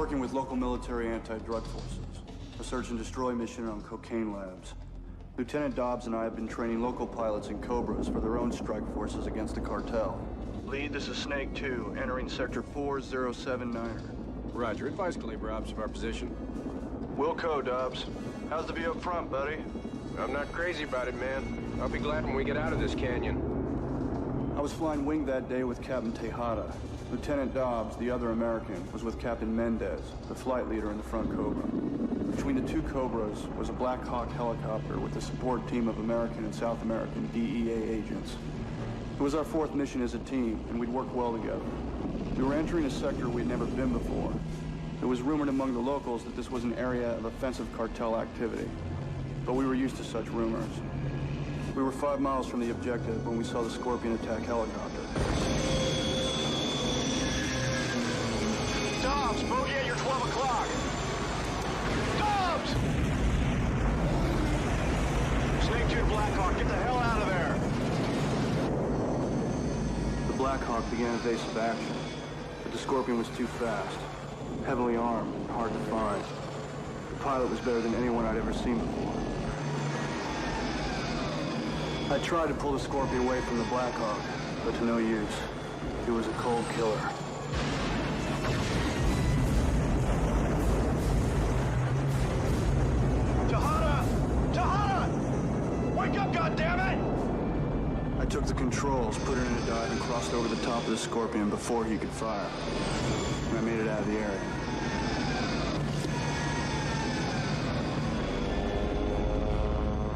working with local military anti-drug forces. A search and destroy mission on cocaine labs. Lieutenant Dobbs and I have been training local pilots in Cobras for their own strike forces against the cartel. Lead, this is Snake 2, entering Sector 4079er. Roger. Advise Caliber Ops of our position. Wilco, Dobbs. How's the view up front, buddy? I'm not crazy about it, man. I'll be glad when we get out of this canyon. I was flying wing that day with Captain Tejada. Lieutenant Dobbs, the other American, was with Captain Mendez, the flight leader in the front Cobra. Between the two Cobras was a Black Hawk helicopter with a support team of American and South American DEA agents. It was our fourth mission as a team, and we'd worked well together. We were entering a sector we'd never been before. It was rumored among the locals that this was an area of offensive cartel activity, but we were used to such rumors. We were 5 miles from the objective when we saw the Scorpion attack helicopter. Dobbs, bogey at your 12 o'clock. Dobbs! Snake 2 Blackhawk, get the hell out of there. The Blackhawk began evasive action, but the Scorpion was too fast, heavily armed and hard to find. The pilot was better than anyone I'd ever seen before. I tried to pull the Scorpion away from the Blackhawk, but to no use. It was a cold killer. Wake up, goddammit! I took the controls, put it in a dive, and crossed over the top of the Scorpion before he could fire. And I made it out of the area.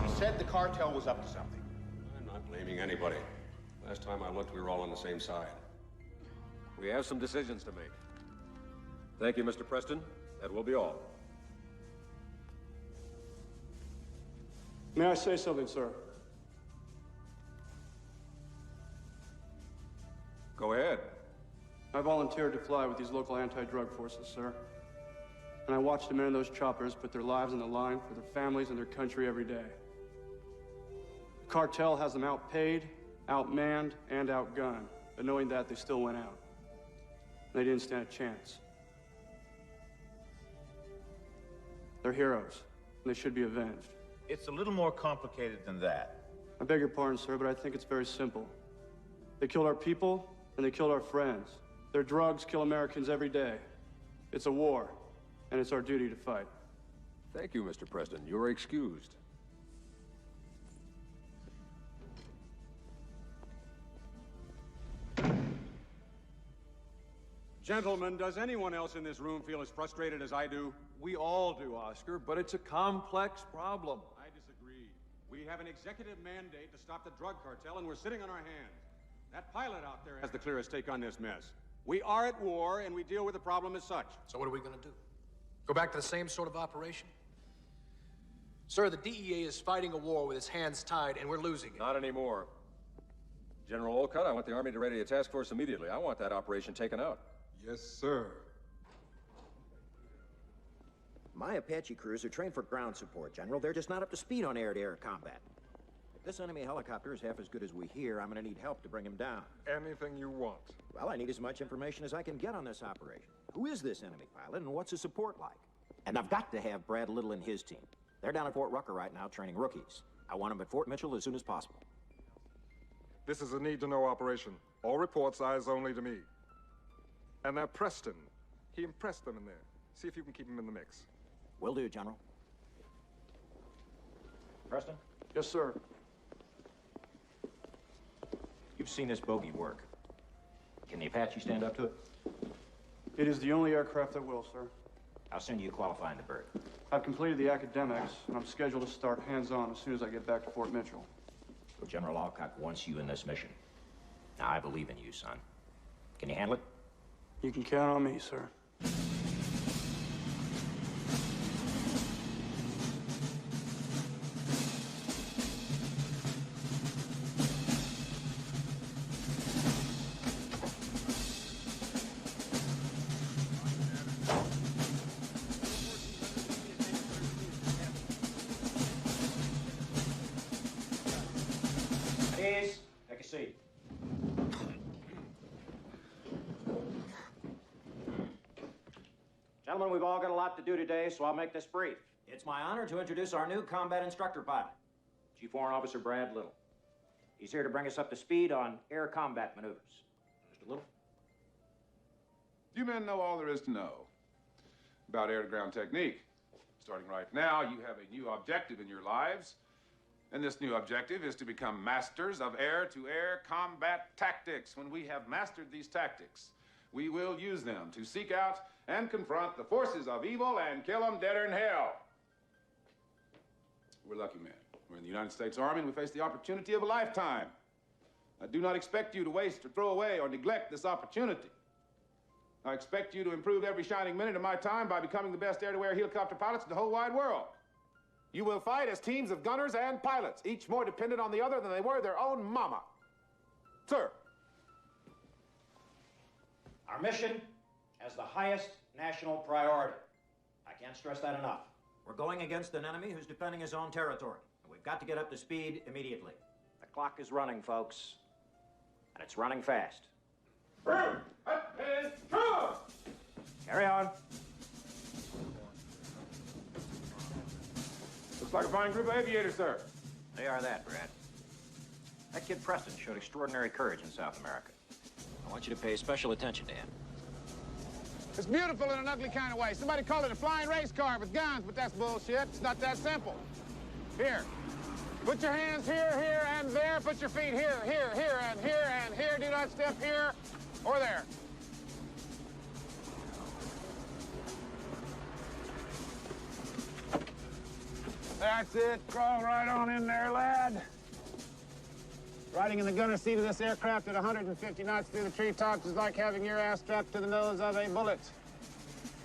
He said the cartel was up to something. I'm not blaming anybody. Last time I looked, we were all on the same side. We have some decisions to make. Thank you, Mr. Preston. That will be all. May I say something, sir? Go ahead. I volunteered to fly with these local anti-drug forces, sir. And I watched the men in those choppers put their lives on the line for their families and their country every day. The cartel has them outpaid, outmanned, and outgunned. But knowing that, they still went out. They didn't stand a chance. They're heroes, and they should be avenged. It's a little more complicated than that. I beg your pardon, sir, but I think it's very simple. They killed our people, and they killed our friends. Their drugs kill Americans every day. It's a war, and it's our duty to fight. Thank you, Mr. Preston. You're excused. Gentlemen, does anyone else in this room feel as frustrated as I do? We all do, Oscar, but it's a complex problem. I disagree. We have an executive mandate to stop the drug cartel, and we're sitting on our hands. That pilot out there has the clearest take on this mess. We are at war, and we deal with the problem as such. So what are we going to do? Go back to the same sort of operation? Sir, the DEA is fighting a war with its hands tied, and we're losing it. Not anymore. General Olcott, I want the Army to ready a task force immediately. I want that operation taken out. Yes, sir. My Apache crews are trained for ground support, General. They're just not up to speed on air-to-air combat. If this enemy helicopter is half as good as we hear, I'm going to need help to bring him down. Anything you want. Well, I need as much information as I can get on this operation. Who is this enemy pilot, and what's his support like? And I've got to have Brad Little and his team. They're down at Fort Rucker right now training rookies. I want them at Fort Mitchell as soon as possible. This is a need-to-know operation. All reports eyes only to me. And that Preston, he impressed them in there. See if you can keep him in the mix. Will do, General. Preston, Yes, sir. you've seen this bogey work. Can the Apache stand up to it? It is the only aircraft that will, sir. I'll send you qualifying the bird. I've completed the academics, and I'm scheduled to start hands-on as soon as I get back to Fort Mitchell. Well, General Alcock wants you in this mission. Now, I believe in you, son. Can you handle it? You can count on me, sir. Please, take a seat. Gentlemen, we've all got a lot to do today, so I'll make this brief. It's my honor to introduce our new combat instructor pilot, Chief Warrant Officer Brad Little. He's here to bring us up to speed on air combat maneuvers. Mr. Little? You men know all there is to know about air-to-ground technique. Starting right now, you have a new objective in your lives, and this new objective is to become masters of air-to-air combat tactics. When we have mastered these tactics, we will use them to seek out and confront the forces of evil and kill them deader in hell. We're lucky men. We're in the United States Army, and we face the opportunity of a lifetime. I do not expect you to waste or throw away or neglect this opportunity. I expect you to improve every shining minute of my time by becoming the best air-to-air helicopter pilots in the whole wide world. You will fight as teams of gunners and pilots, each more dependent on the other than they were their own mama. Sir. Our mission has the highest national priority. I can't stress that enough. We're going against an enemy who's defending his own territory, and we've got to get up to speed immediately. The clock is running, folks, and it's running fast. Carry on. Looks like a fine group of aviators, sir. They are that, Brad. That kid Preston showed extraordinary courage in South America. I want you to pay special attention to him. It's beautiful in an ugly kind of way. Somebody called it a flying race car with guns, but that's bullshit. It's not that simple. Here. Put your hands here, here, and there. Put your feet here, here, here, and here, and here. Do not step here or there. That's it. Crawl right on in there, lad. Riding in the gunner seat of this aircraft at 150 knots through the treetops is like having your ass strapped to the nose of a bullet.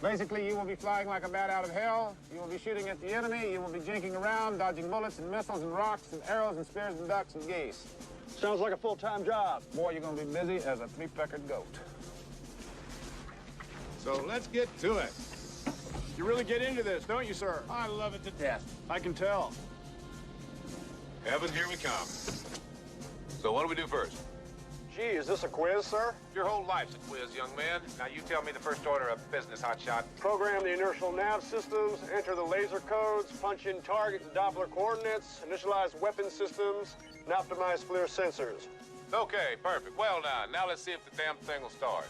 Basically, you will be flying like a bat out of hell. You will be shooting at the enemy. You will be jinking around, dodging bullets and missiles and rocks and arrows and spears and ducks and geese. Sounds like a full-time job. Boy, you're going to be busy as a three-peckered goat. So let's get to it. You really get into this, don't you, sir? I love it to death. I can tell. Evan, here we come. So what do we do first? Gee, is this a quiz, sir? Your whole life's a quiz, young man. Now you tell me the first order of business, hotshot. Program the inertial nav systems, enter the laser codes, punch in targets, Doppler coordinates, initialize weapon systems, and optimize FLIR sensors. Okay, perfect. Well done. Now let's see if the damn thing will start.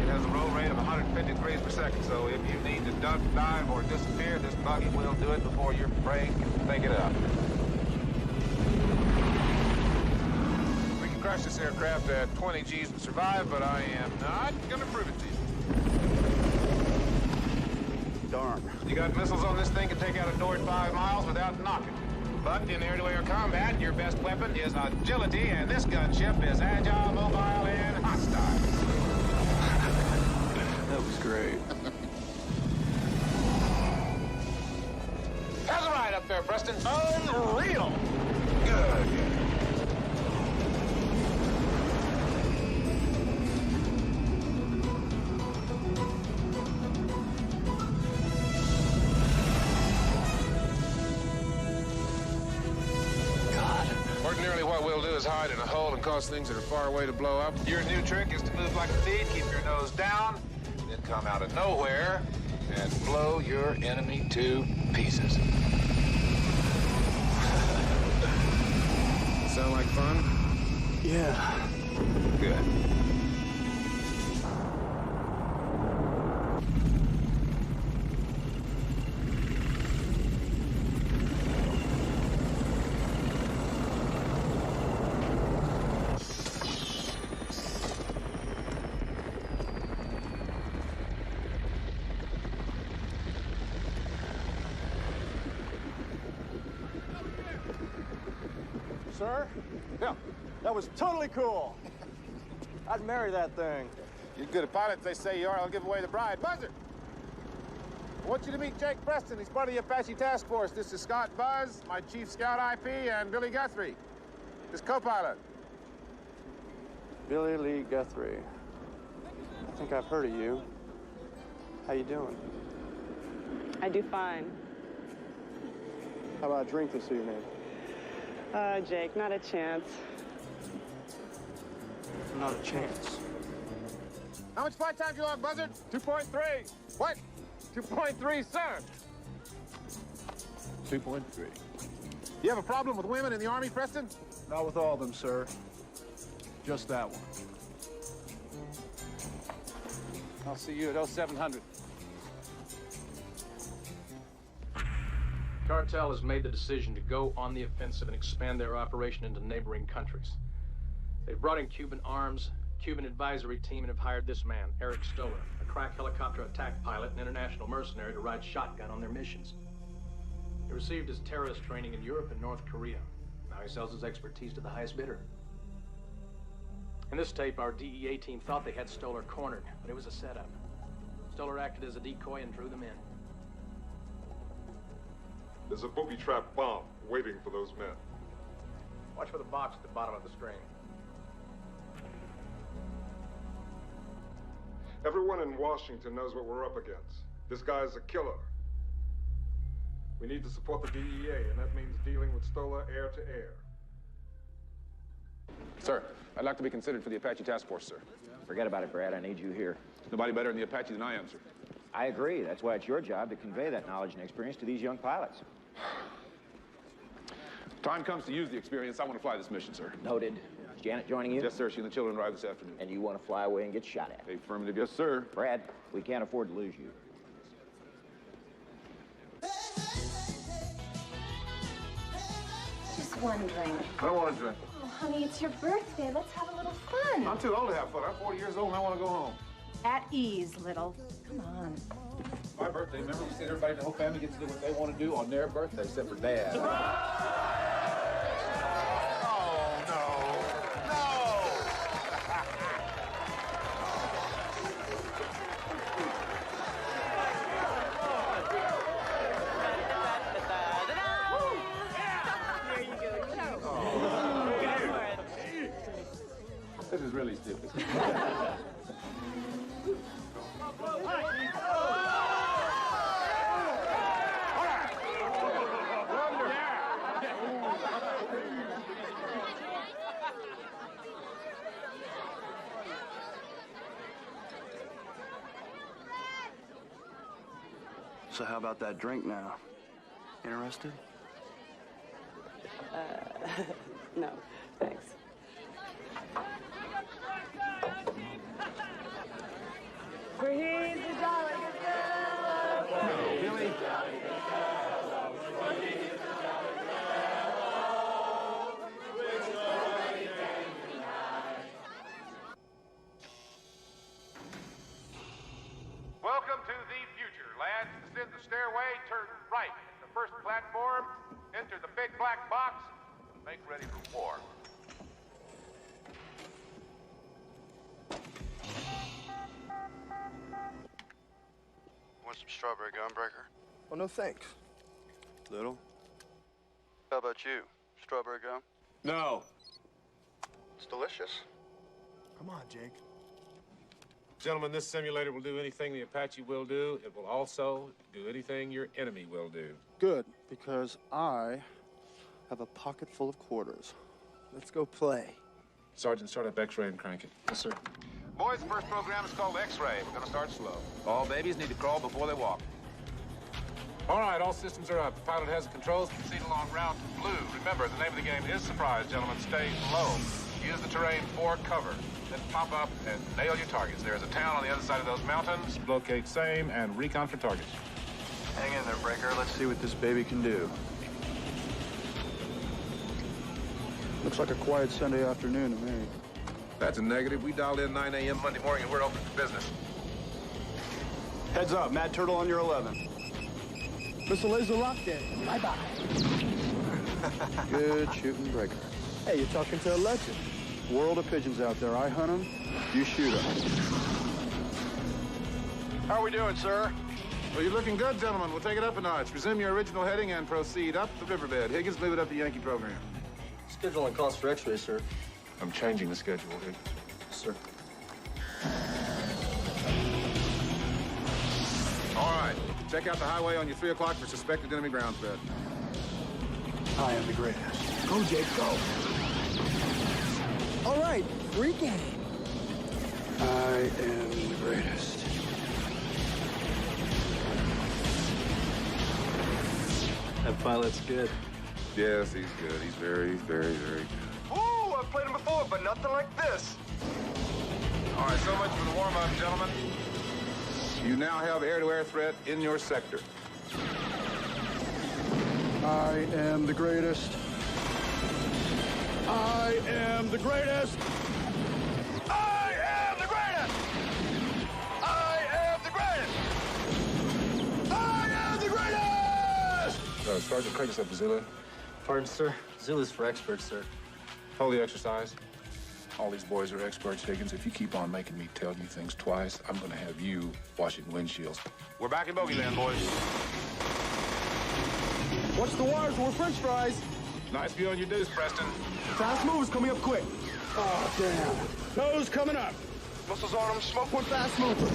It has a roll rate of 150 degrees per second, so if you need to duck, dive, or disappear, this buggy will do it before your brain can think it up. We can crush this aircraft at 20 G's and survive, but I am not gonna prove it to you. Darn. You got missiles on this thing can take out a door at 5 miles without knocking. But in air-to-air combat, your best weapon is agility, and this gunship is agile, mobile, and hostile. That was great. How's the ride up there, Preston? Unreal! Good. Ordinarily, what we'll do is hide in a hole and cause things that are far away to blow up. Your new trick is to move like a thief, keep your nose down, then come out of nowhere and blow your enemy to pieces. Sound like fun? Yeah. Good. Sir? Yeah. That was totally cool. I'd marry that thing. You're good at pilots, they say you are. I'll give away the bride. Buzzer! I want you to meet Jake Preston. He's part of the Apache Task Force. This is Scott Buzz, my Chief Scout IP, and Billy Guthrie, his co-pilot. Billy Lee Guthrie. I think I've heard of you. How you doing? I do fine. How about a drink this evening? Jake, not a chance. Not a chance. How much flight time do you log, Buzzard? 2.3. What? 2.3, sir. 2.3. You have a problem with women in the Army, Preston? Not with all of them, sir. Just that one. I'll see you at 0700. Cartel has made the decision to go on the offensive and expand their operation into neighboring countries. They've brought in Cuban arms, Cuban advisory team, and have hired this man, Eric Stoller, a crack helicopter attack pilot and international mercenary to ride shotgun on their missions. He received his terrorist training in Europe and North Korea. Now he sells his expertise to the highest bidder. In this tape, our DEA team thought they had Stoller cornered, but it was a setup. Stoller acted as a decoy and drew them in. There's a booby trap bomb waiting for those men. Watch for the box at the bottom of the screen. Everyone in Washington knows what we're up against. This guy's a killer. We need to support the DEA, and that means dealing with Stoller air to air. Sir, I'd like to be considered for the Apache Task Force, sir. Forget about it, Brad. I need you here. Nobody better in the Apache than I am, sir. I agree. That's why it's your job to convey that knowledge and experience to these young pilots. Time comes to use the experience. I want to fly this mission, sir. Noted. Is Janet joining you? Yes, sir. She and the children arrive this afternoon. And you want to fly away and get shot at? Affirmative, yes, sir. Brad, we can't afford to lose you. Just one drink. I don't want to drink. Oh, honey, it's your birthday. Let's have a little fun. I'm too old to have fun. I'm 40 years old and I want to go home. At ease, little. Come on. My birthday, remember we said everybody in the whole family gets to do what they want to do on their birthday, except for Dad. Oh, no. No! This is really stupid. So how about that drink now? Interested? No, thanks. For he's a jolly good girl. Billy. Welcome to the future, lads. Descend the stairway, turn right at the first platform, enter the big black box, and make ready for war. Want some strawberry gunbreaker? Oh, no thanks. Little? How about you? Strawberry gum? No. It's delicious. Come on, Jake. Gentlemen, this simulator will do anything the Apache will do. It will also do anything your enemy will do. Good, because I have a pocket full of quarters. Let's go play. Sergeant, start up X-ray and crank it. Yes, sir. Boys, the first program is called X-ray. We're going to start slow. All babies need to crawl before they walk. All right, all systems are up. The pilot has the controls. Proceed along Route Blue. Remember, the name of the game is surprise, gentlemen. Stay low. Use the terrain for cover. Then pop up and nail your targets. There is a town on the other side of those mountains. Locate same and recon for targets. Hang in there, Breaker. Let's see what this baby can do. Looks like a quiet Sunday afternoon to me. That's a negative. We dialed in 9 a.m. Monday morning and we're open for business. Heads up, Mad Turtle on your 11. Missile laser lockdown. Bye-bye. Good shooting, Breaker. Hey, you're talking to a legend. World of pigeons out there. I hunt them, you shoot them. How are we doing, sir? Well, you're looking good, gentlemen. We'll take it up a notch. Resume your original heading and proceed up the riverbed. Higgins, move it up the Yankee program. Schedule and cost for X-ray, sir. I'm changing the schedule, Higgins. Sir. All right. Check out the highway on your 3 o'clock for suspected enemy ground threat. I am the greatest. Go, Jake, go. All right, free game. I am the greatest. That pilot's good. Yes, he's good. He's very, very, very good. Ooh, I've played him before, but nothing like this. All right, so much for the warm-up, gentlemen. You now have air-to-air threat in your sector. I am the greatest. I am the greatest. I am the greatest! I am the greatest! I am the greatest! Sergeant Craig is up, Zulu. Pardon, sir. Zulu's for experts, sir. Hold the exercise. All these boys are experts, Higgins. If you keep on making me tell you things twice, I'm going to have you washing windshields. We're back in bogey land, boys. Watch the wires, more french fries. Nice view on your deuce, Preston. Fast movers coming up quick. Oh, damn. Nose coming up. Missiles on them, smoke one fast mover.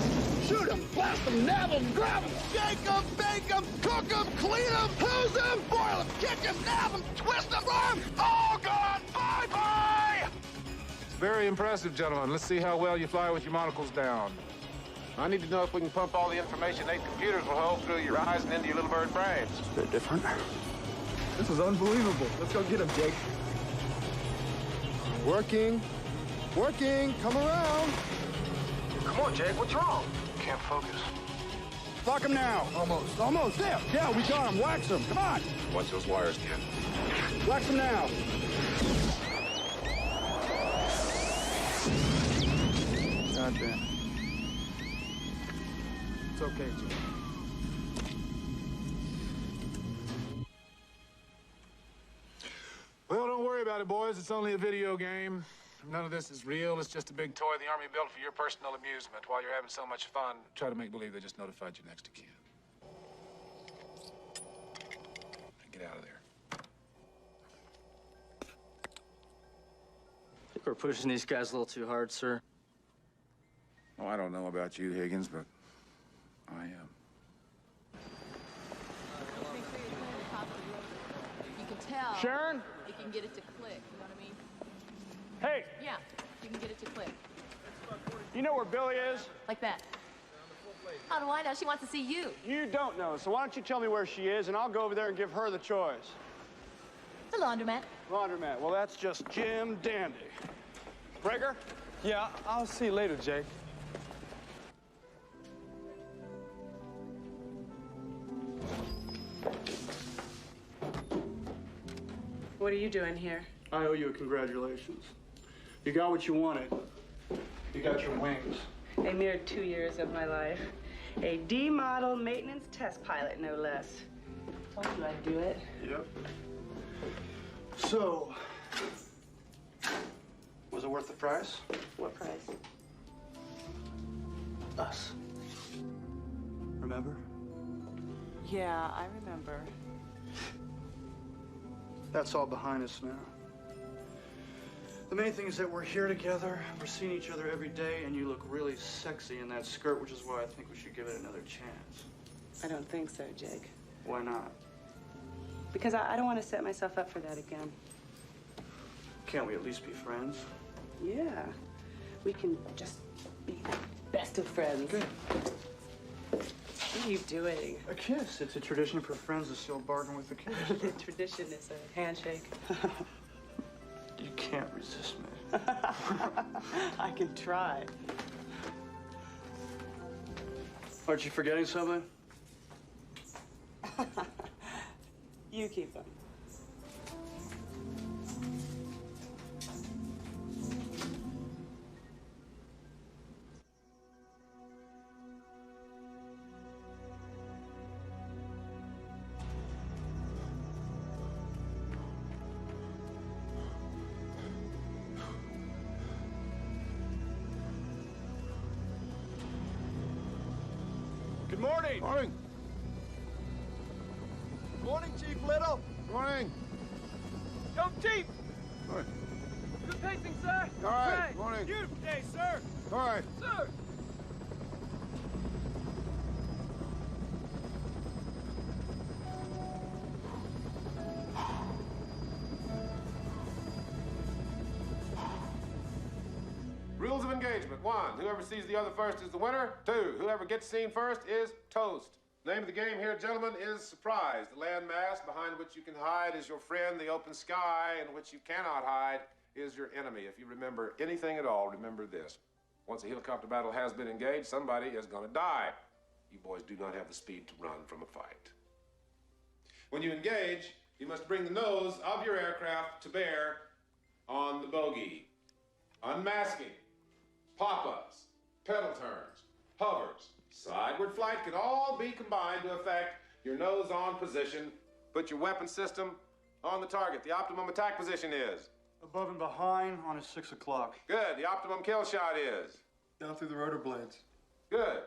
Shoot them, blast them, nab them, grab them. Shake them, bake them, cook them, clean them, hose them, boil them, kick them, nab them, twist them, run. All gone, bye-bye! Very impressive, gentlemen. Let's see how well you fly with your monocles down. I need to know if we can pump all the information 8 computers will hold through your eyes and into your little bird brains. It's a bit different. This is unbelievable. Let's go get him, Jake. Working. Working. Come around. Come on, Jake. What's wrong? Can't focus. Lock him now. Almost. Almost. There. Yeah, we got him. Wax him. Come on. Watch those wires, kid. Wax him now. God damn. It's okay, Jake. Well, don't worry about it, boys. It's only a video game. None of this is real. It's just a big toy the Army built for your personal amusement. While you're having so much fun, try to make believe they just notified your next of kin. Get out of there. I think we're pushing these guys a little too hard, sir. Oh, I don't know about you, Higgins, but I am. You can tell. Sharon? You can get it to click, you know what I mean? Hey, Yeah, you can get it to click. you know where Billy is? Like that. How do I know? She wants to see you. You don't know, so why don't you tell me where she is, and I'll go over there and give her the choice. The laundromat. Laundromat. Well, that's just Jim Dandy. Breaker? Yeah, I'll see you later, Jake. What are you doing here? I owe you a congratulations. You got what you wanted. You got your wings. A mere 2 years of my life. A D-model maintenance test pilot, no less. Told you I'd do it. Yep. So, was it worth the price? What price? Us. Remember? Yeah, I remember. That's all behind us now. The main thing is that we're here together, we're seeing each other every day, and you look really sexy in that skirt, which is why I think we should give it another chance. I don't think so, Jake. Why not? Because I don't want to set myself up for that again. Can't we at least be friends? Yeah. We can just be the best of friends. Good. What are you doing? A kiss. It's a tradition for friends to still bargain with the kiss. The tradition is a handshake. You can't resist me. I can try. Aren't you forgetting something? You keep them. Good morning. Morning. Morning, Chief Little. Morning. Yo, Chief. Morning. Good pacing, sir. All right. Right. Morning. Beautiful day, sir. All right. Sir. Rules of engagement. 1, whoever sees the other first is the winner. 2, whoever gets seen first is toast. Name of the game here, gentlemen, is surprise. The landmass behind which you can hide is your friend. The open sky in which you cannot hide is your enemy. If you remember anything at all, remember this. Once a helicopter battle has been engaged, somebody is going to die. You boys do not have the speed to run from a fight. When you engage, you must bring the nose of your aircraft to bear on the bogey. Unmasking, pop-ups, pedal turns, hovers, sideward flight can all be combined to affect your nose-on position. Put your weapon system on the target. The optimum attack position is? Above and behind on a 6 o'clock. Good. The optimum kill shot is? Down through the rotor blades. Good.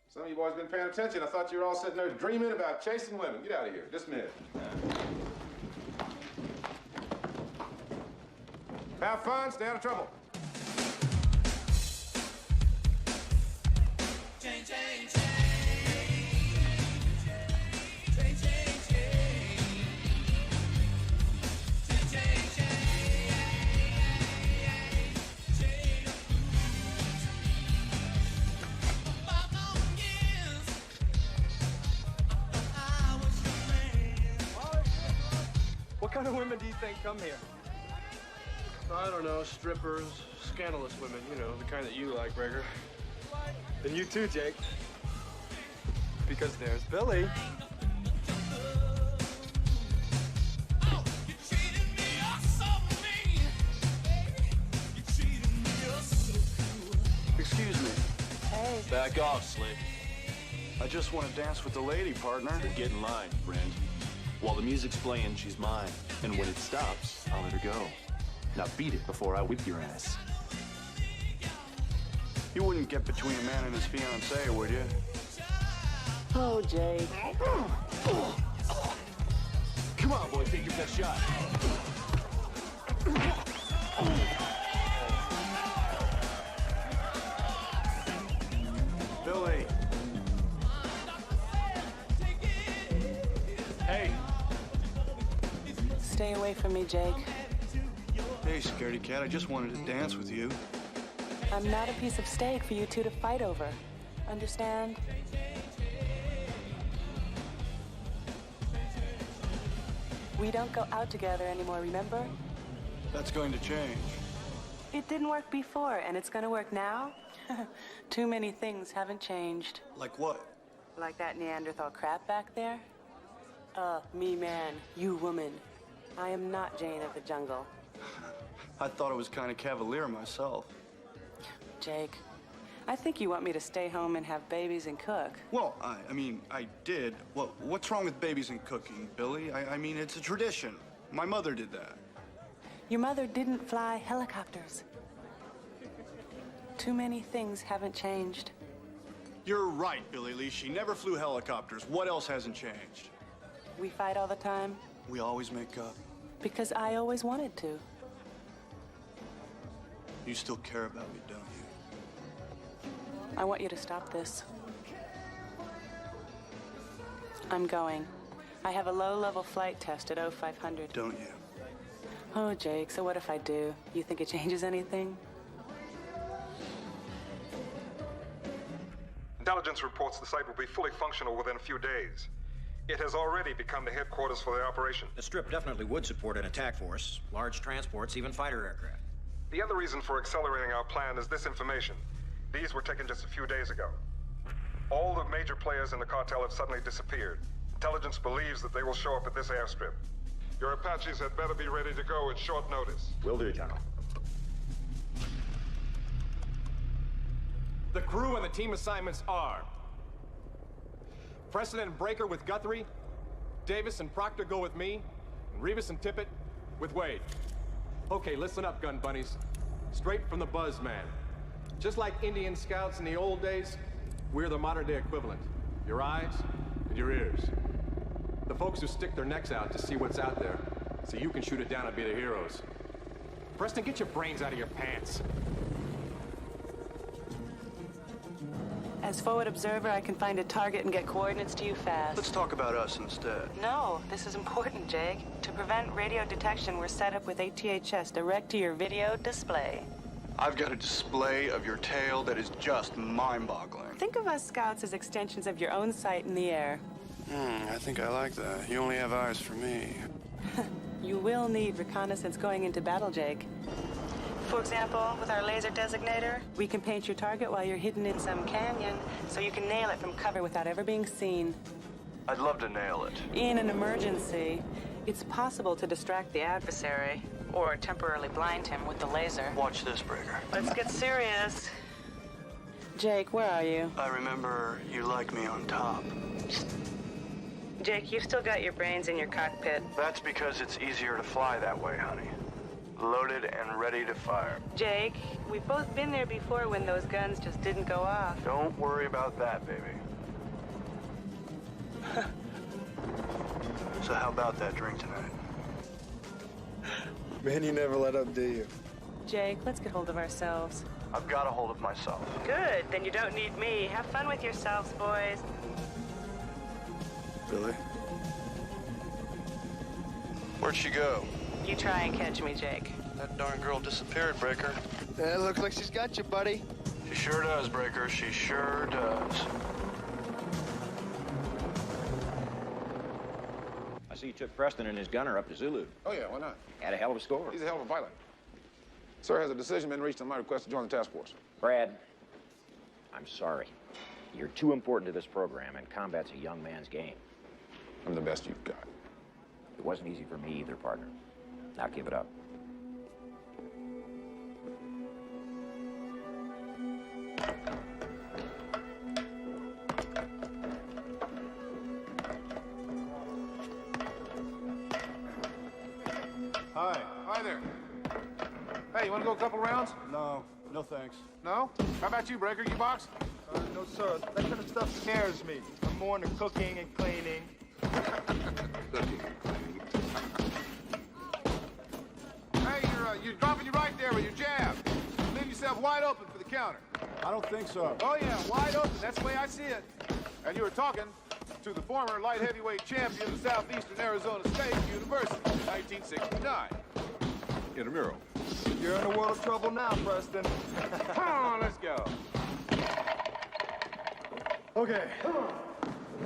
Some of you boys been paying attention. I thought you were all sitting there dreaming about chasing women. Get out of here. Dismiss. Have fun. Stay out of trouble. Change, change, change. What kind of women do you think come here? I don't know, strippers, scandalous women, you know, the kind that you like, Breaker. And you too, Jake. Because there's Billy. Excuse me. Hey. Back off, Slick. I just want to dance with the lady, partner. Then get in line, friend. While the music's playing, she's mine. And when it stops, I'll let her go. Now beat it before I whip your ass. You wouldn't get between a man and his fiancée, would you? Oh, Jake. Come on, boy, take your best shot. Billy. Hey. Stay away from me, Jake. Hey, scaredy cat, I just wanted to dance with you. I'm not a piece of steak for you two to fight over. Understand? We don't go out together anymore, remember? That's going to change. It didn't work before, and it's gonna work now? Too many things haven't changed. Like what? Like that Neanderthal crap back there? Me man, you woman. I am not Jane of the jungle. I thought it was kind of cavalier myself. Jake, I think you want me to stay home and have babies and cook. Well, I mean, I did. Well, what's wrong with babies and cooking, Billy? I mean, it's a tradition. My mother did that. Your mother didn't fly helicopters. Too many things haven't changed. You're right, Billy Lee. She never flew helicopters. What else hasn't changed? We fight all the time. We always make up. Because I always wanted to. You still care about me, don't you? I want you to stop this. I'm going. I have a low-level flight test at 0500. Don't you? Oh, Jake, so what if I do? You think it changes anything? Intelligence reports the site will be fully functional within a few days. It has already become the headquarters for the operation. The Strip definitely would support an attack force, large transports, even fighter aircraft. The other reason for accelerating our plan is this information. These were taken just a few days ago. All the major players in the cartel have suddenly disappeared. Intelligence believes that they will show up at this airstrip. Your Apaches had better be ready to go at short notice. Will do, General. The crew and the team assignments are Preston and Breaker with Guthrie, Davis and Proctor go with me, and Rivas and Tippett with Wade. Okay, listen up, gun bunnies. Straight from the buzz man. Just like Indian scouts in the old days, we're the modern-day equivalent. Your eyes and your ears. The folks who stick their necks out to see what's out there, so you can shoot it down and be the heroes. Preston, get your brains out of your pants. As forward observer, I can find a target and get coordinates to you fast. Let's talk about us instead. No, this is important, Jake. To prevent radio detection, we're set up with ATHS direct to your video display. I've got a display of your tail that is just mind-boggling. Think of us scouts as extensions of your own sight in the air. I think I like that. You only have eyes for me. You will need reconnaissance going into battle, Jake. For example, with our laser designator, we can paint your target while you're hidden in some canyon, so you can nail it from cover without ever being seen. I'd love to nail it. In an emergency, it's possible to distract the adversary or temporarily blind him with the laser. Watch this, Breaker. Let's get serious. Jake, where are you? I remember you like me on top. Jake, you've still got your brains in your cockpit. That's because it's easier to fly that way, honey. Loaded and ready to fire. Jake, we've both been there before when those guns just didn't go off. Don't worry about that, baby. So how about that drink tonight? Man, you never let up, do you? Jake, let's get hold of ourselves. I've got a hold of myself. Good, then you don't need me. Have fun with yourselves, boys. Billy? Where'd she go? You try and catch me, Jake. That darn girl disappeared, Breaker. Yeah, looks like she's got you, buddy. She sure does, Breaker. She sure does. I see you took Preston and his gunner up to Zulu. Oh, yeah, why not? Had a hell of a score. He's a hell of a pilot. Sir, has a decision been reached on my request to join the task force? Brad, I'm sorry. You're too important to this program, and combat's a young man's game. I'm the best you've got. It wasn't easy for me either, partner. Now give it up. Hi. Hi there. Hey, you want to go a couple rounds? No, no thanks. No? How about you, Breaker? You box? No, sir. That kind of stuff scares me. I'm more into cooking and cleaning. Hey, you're dropping your right there with your jab. Leave yourself wide open for the counter. I don't think so. Oh, yeah, wide open. That's the way I see it. And you were talking to the former light heavyweight champion of Southeastern Arizona State University, 1969. Intramural. You're in a world of trouble now, Preston. Come on, let's go. Okay.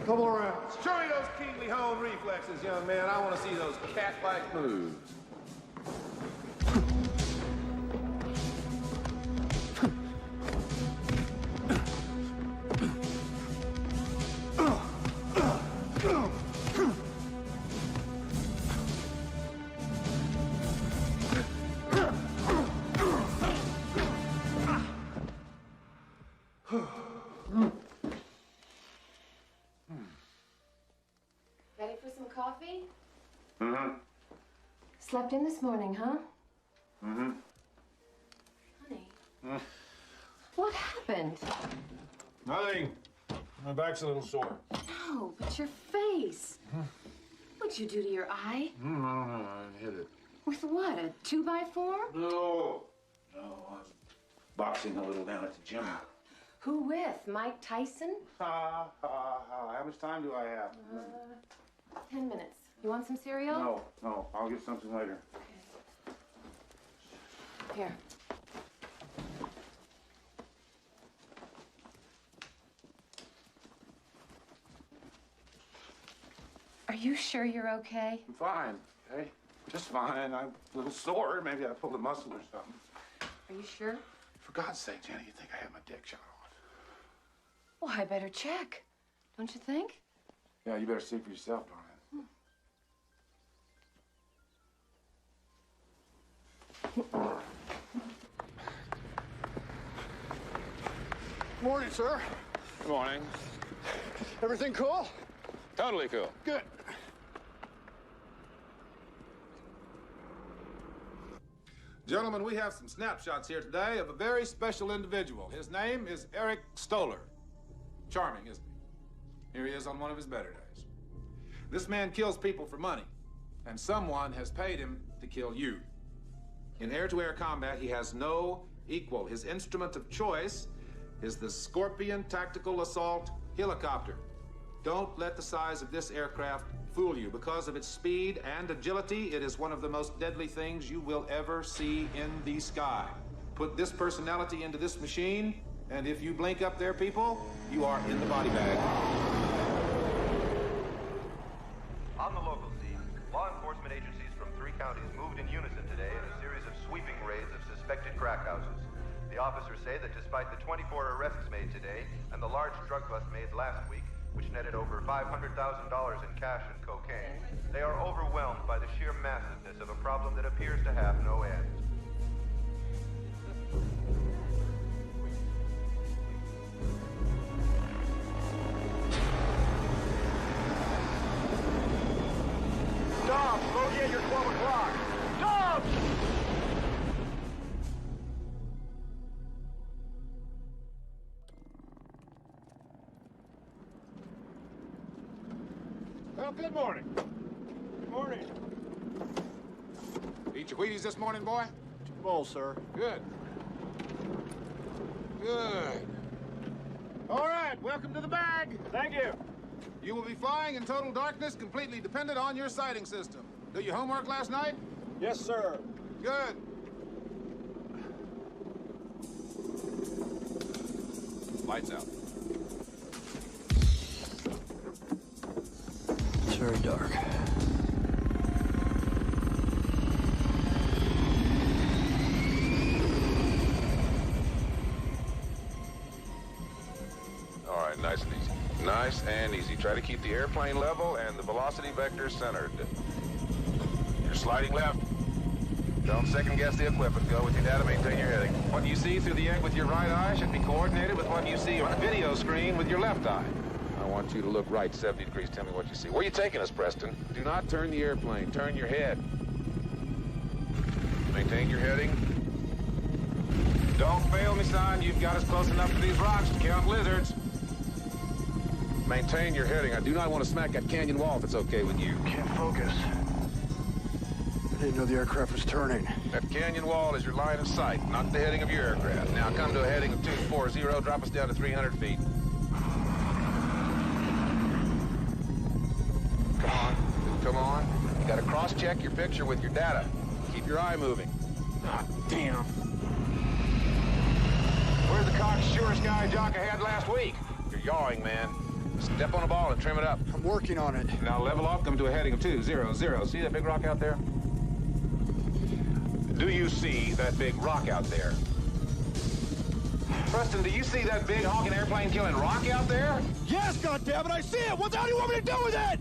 Couple of rounds. Show me those keenly honed reflexes, young man. I want to see those cat-like moves. Ready for some coffee? Mm-hmm. Slept in this morning, huh? Mm-hmm. Honey. What happened? Nothing. My back's a little sore. No, but your face. What'd you do to your eye? No, I hit it. With what, a 2x4? No. No, I'm boxing a little down at the gym. Who with? Mike Tyson? How much time do I have? 10 minutes. You want some cereal? No, I'll get something later. Here. Are you sure you're okay? I'm fine, okay? Just fine. I'm a little sore. Maybe I pulled a muscle or something. Are you sure? For God's sake, Jenny, you think I had my dick shot off? Well, I better check. Don't you think? Yeah, you better see for yourself, darling. Morning, sir. Good morning. Everything cool? Totally cool. Good. Gentlemen, we have some snapshots here today of a very special individual. His name is Eric Stoller. Charming, isn't he? Here he is on one of his better days. This man kills people for money, and someone has paid him to kill you. In air-to-air combat, he has no equal. His instrument of choice is the Scorpion Tactical Assault Helicopter. Don't let the size of this aircraft fool you. Because of its speed and agility, it is one of the most deadly things you will ever see in the sky. Put this personality into this machine, and if you blink up there, people, you are in the body bag. On the local scene, law enforcement agencies from 3 counties moved in unison today in a series of sweeping raids of suspected crack houses. The officers say that despite the 24 arrests made today and the large drug bust made last week, which netted over $500,000 in cash and cocaine, they are overwhelmed by the sheer massiveness of a problem that appears to have no end. Dobbs, go get your 12 o'clock. Dobbs! Well, good morning. Good morning. Eat your Wheaties this morning, boy? 2 bowls, sir. Good. Good. All right, welcome to the bag. Thank you. You will be flying in total darkness, completely dependent on your sighting system. Do your homework last night? Yes, sir. Good. Lights out. It's very dark. All right, nice and easy. Nice and easy. Try to keep the airplane level and the velocity vector centered. You're sliding left. Don't second guess the equipment. Go with your data, maintain your heading. What you see through the egg with your right eye should be coordinated with what you see on a video screen with your left eye. I want you to look right 70 degrees. Tell me what you see. Where are you taking us, Preston? Do not turn the airplane. Turn your head. Maintain your heading. Don't fail me, son. You've got us close enough to these rocks to count lizards. Maintain your heading. I do not want to smack that canyon wall if it's okay with you. Can't focus. I didn't know the aircraft was turning. That canyon wall is your line of sight, not the heading of your aircraft. Now come to a heading of 240, drop us down to 300 feet. Come on, come on. You gotta cross-check your picture with your data. Keep your eye moving. Ah, damn. Where's the cocksure sky jock I had last week? You're yawing, man. Step on the ball and trim it up. I'm working on it. Now level off, come to a heading of 200. See that big rock out there? Do you see that big rock out there? Preston, do you see that big honking airplane killing rock out there? Yes, goddammit, I see it! What the hell do you want me to do with it?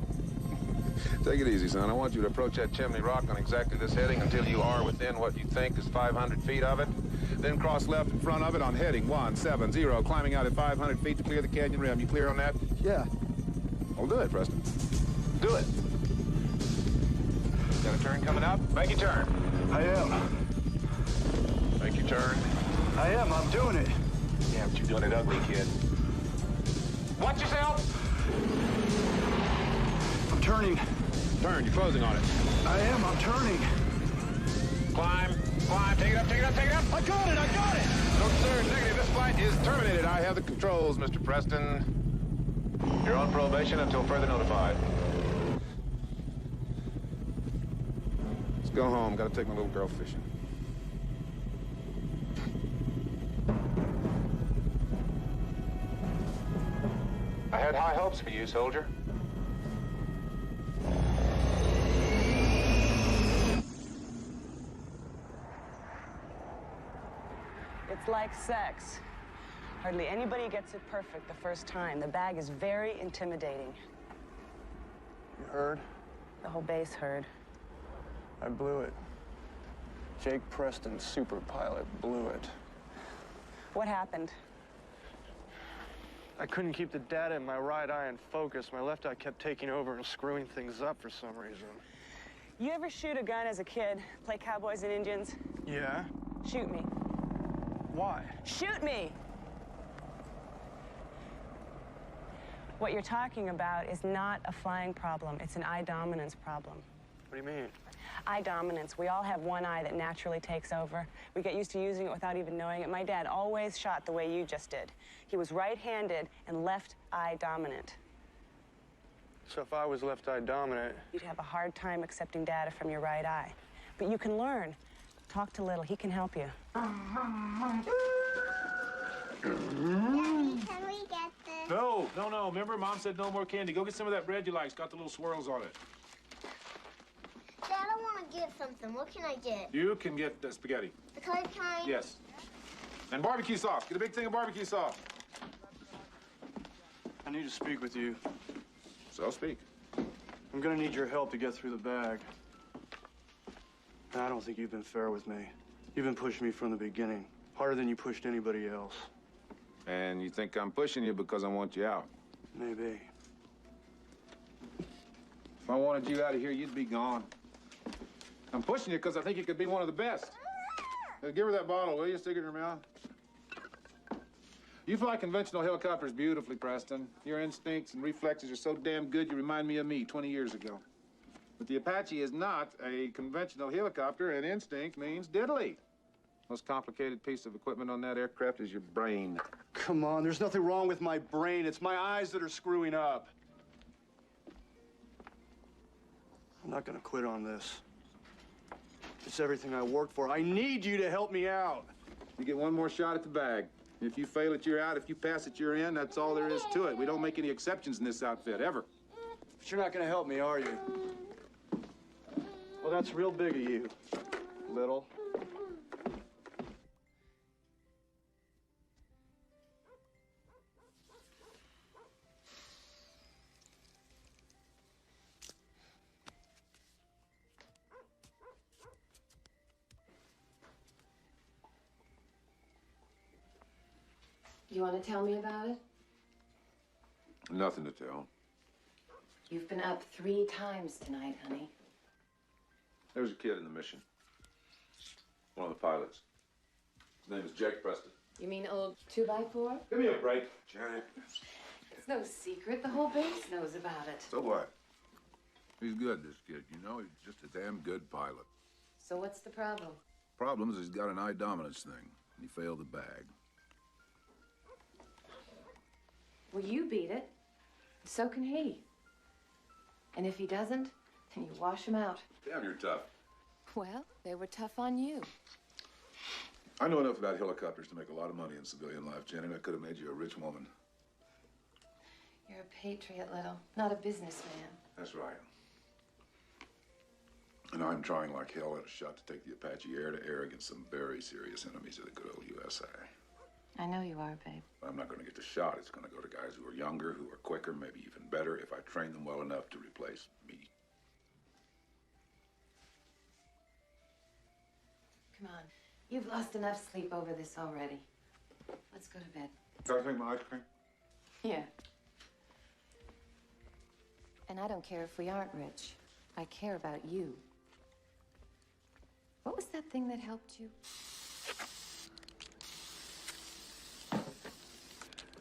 Take it easy, son. I want you to approach that chimney rock on exactly this heading until you are within what you think is 500 feet of it. Then cross left in front of it on heading 170, climbing out at 500 feet to clear the canyon rim. You clear on that? Yeah. Well, do it, Preston. Do it. Got a turn coming up? Make your turn. I am. Make your turn. I am. I'm doing it. Yeah, but you're doing it ugly, kid. Watch yourself! I'm turning. Turn. You're closing on it. I am. I'm turning. Climb. Climb. Take it up. Take it up. Take it up. I got it! I got it! No, sir. Negative. This flight is terminated. I have the controls, Mr. Preston. You're on probation until further notified. Let's go home. Gotta take my little girl fishing. I had high hopes for you, soldier. It's like sex. Hardly anybody gets it perfect the first time. The bag is very intimidating. You heard? The whole base heard. I blew it. Jake Preston, super pilot, blew it. What happened? I couldn't keep the data in my right eye in focus. My left eye kept taking over and screwing things up for some reason. You ever shoot a gun as a kid? Play cowboys and Indians? Yeah? Shoot me. Why? Shoot me! What you're talking about is not a flying problem. It's an eye dominance problem. What do you mean? Eye dominance. We all have one eye that naturally takes over. We get used to using it without even knowing it. My dad always shot the way you just did. He was right-handed and left eye dominant. So if I was left eye dominant... You'd have a hard time accepting data from your right eye. But you can learn. talk to Little. He can help you. Daddy, can we get this? No. Remember, Mom said no more candy. Go get some of that bread you like. It's got the little swirls on it. Dad, I want to get something. What can I get? You can get spaghetti. The colored kind? Yes. And barbecue sauce. Get a big thing of barbecue sauce. I need to speak with you. So speak. I'm gonna need your help to get through the bag. I don't think you've been fair with me. You've been pushing me from the beginning, harder than you pushed anybody else. And you think I'm pushing you because I want you out? Maybe. If I wanted you out of here, you'd be gone. I'm pushing you because I think you could be one of the best. Give her that bottle, will you? Stick it in her mouth. You fly conventional helicopters beautifully, Preston. Your instincts and reflexes are so damn good, you remind me of me 20 years ago. But the Apache is not a conventional helicopter, and instinct means diddly. Most complicated piece of equipment on that aircraft is your brain. Come on, there's nothing wrong with my brain. It's my eyes that are screwing up. I'm not gonna quit on this. It's everything I worked for. I need you to help me out. You get one more shot at the bag. If you fail it, you're out. If you pass it, you're in. That's all there is to it. We don't make any exceptions in this outfit, ever. But you're not gonna help me, are you? Well, that's real big of you, Little. You want to tell me about it? Nothing to tell. You've been up 3 times tonight, honey. There was a kid in the mission. One of the pilots. His name is Jake Preston. You mean old 2x4? Give me a break, Janet. It's no secret. The whole base knows about it. So what? He's good, this kid. You know, he's just a damn good pilot. So what's the problem? Problem is he's got an eye dominance thing, and he failed the bag. Well, you beat it. So can he. And if he doesn't, then you wash him out. Damn, you're tough. Well, they were tough on you. I know enough about helicopters to make a lot of money in civilian life, Janet. I could have made you a rich woman. You're a patriot, Little, not a businessman. That's right. And I'm trying like hell at a shot to take the Apache air to air against some very serious enemies of the good old USA. I know you are, babe. But I'm not going to get the shot. It's going to go to guys who are younger, who are quicker, maybe even better, if I train them well enough to replace me. Come on. You've lost enough sleep over this already. Let's go to bed. Can I take my ice cream? Yeah. And I don't care if we aren't rich. I care about you. What was that thing that helped you?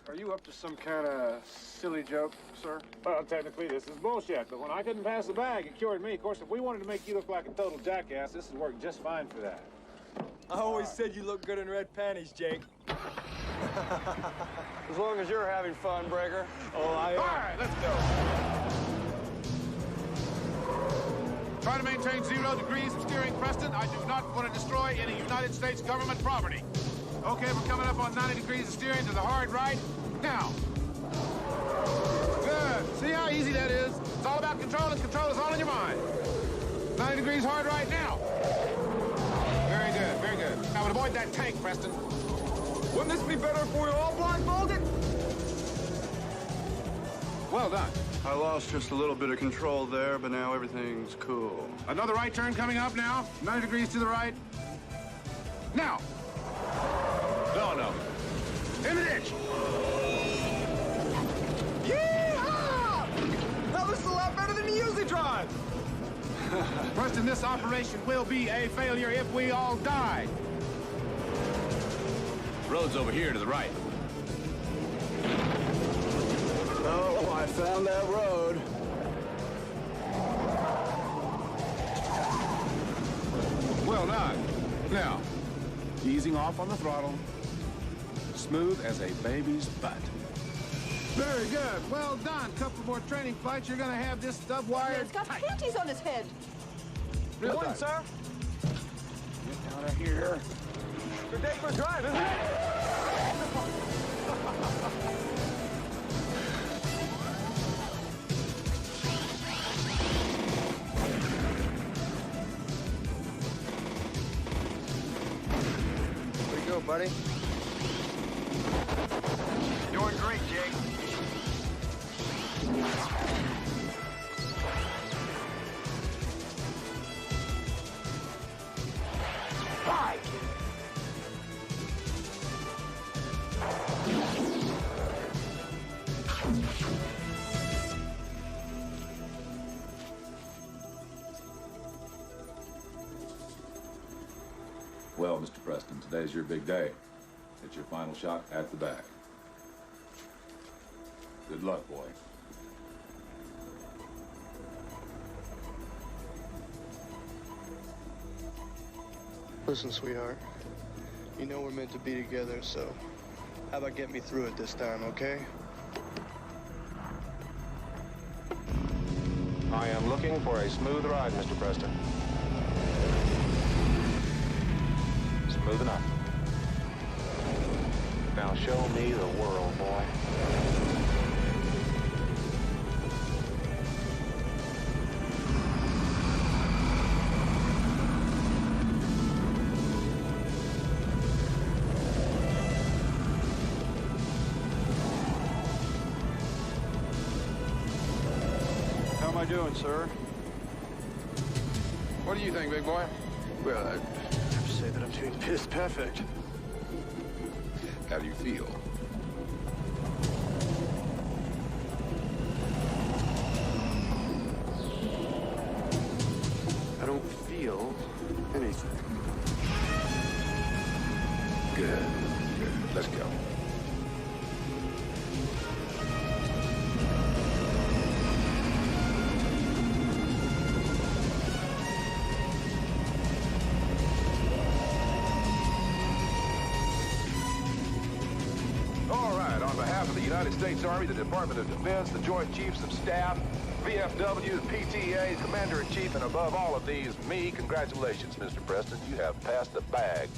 Are you up to some kind of silly joke, sir? Well, technically, this is bullshit, but when I couldn't pass the bag, it cured me. Of course, if we wanted to make you look like a total jackass, this would work just fine for that. I always said you look good in red panties, Jake. As long as you're having fun, Breaker. Oh, I am. All right, let's go. Try to maintain 0 degrees of steering, Preston. I do not want to destroy any United States government property. Okay, we're coming up on 90 degrees of steering to the hard right. Now. Good. See how easy that is? It's all about control, and control is all in your mind. 90 degrees hard right now. Very good, very good. Now, avoid that tank, Preston. Wouldn't this be better if we were all blindfolded? Well done. I lost just a little bit of control there, but now everything's cool. Another right turn coming up now. 90 degrees to the right. Now. No. In the ditch. Yeehaw! Now this is a lot better than you usually drive. Preston, this operation will be a failure if we all die. Road's over here to the right. Oh, I found that road. Well done. Now, easing off on the throttle. Smooth as a baby's butt. Very good. Well done. Couple more training flights. You're going to have this stuff wired It's got tight. panties on his head. Good morning, sir. Get down there. here. Good day for a drive, isn't it? Where you go, buddy? Doing great, Jake. Hi! Well, Mr. Preston, today's your big day. It's your final shot at the bag. Good luck, boy. Listen, sweetheart. You know we're meant to be together, so how about get me through it this time, okay? I am looking for a smooth ride, Mr. Preston. Smooth enough. Now show me the world, boy. How am I doing, sir? What do you think, big boy? Well, I have to say that I'm doing piss perfect. How do you feel? I don't feel anything. Good. Good. Let's go. All right, on behalf of the United States Army, the Department of Defense, the Joint Chiefs of Staff, VFW, PTA, Commander-in-Chief, and above all of these, me, congratulations, Mr. Preston. You have passed the bag.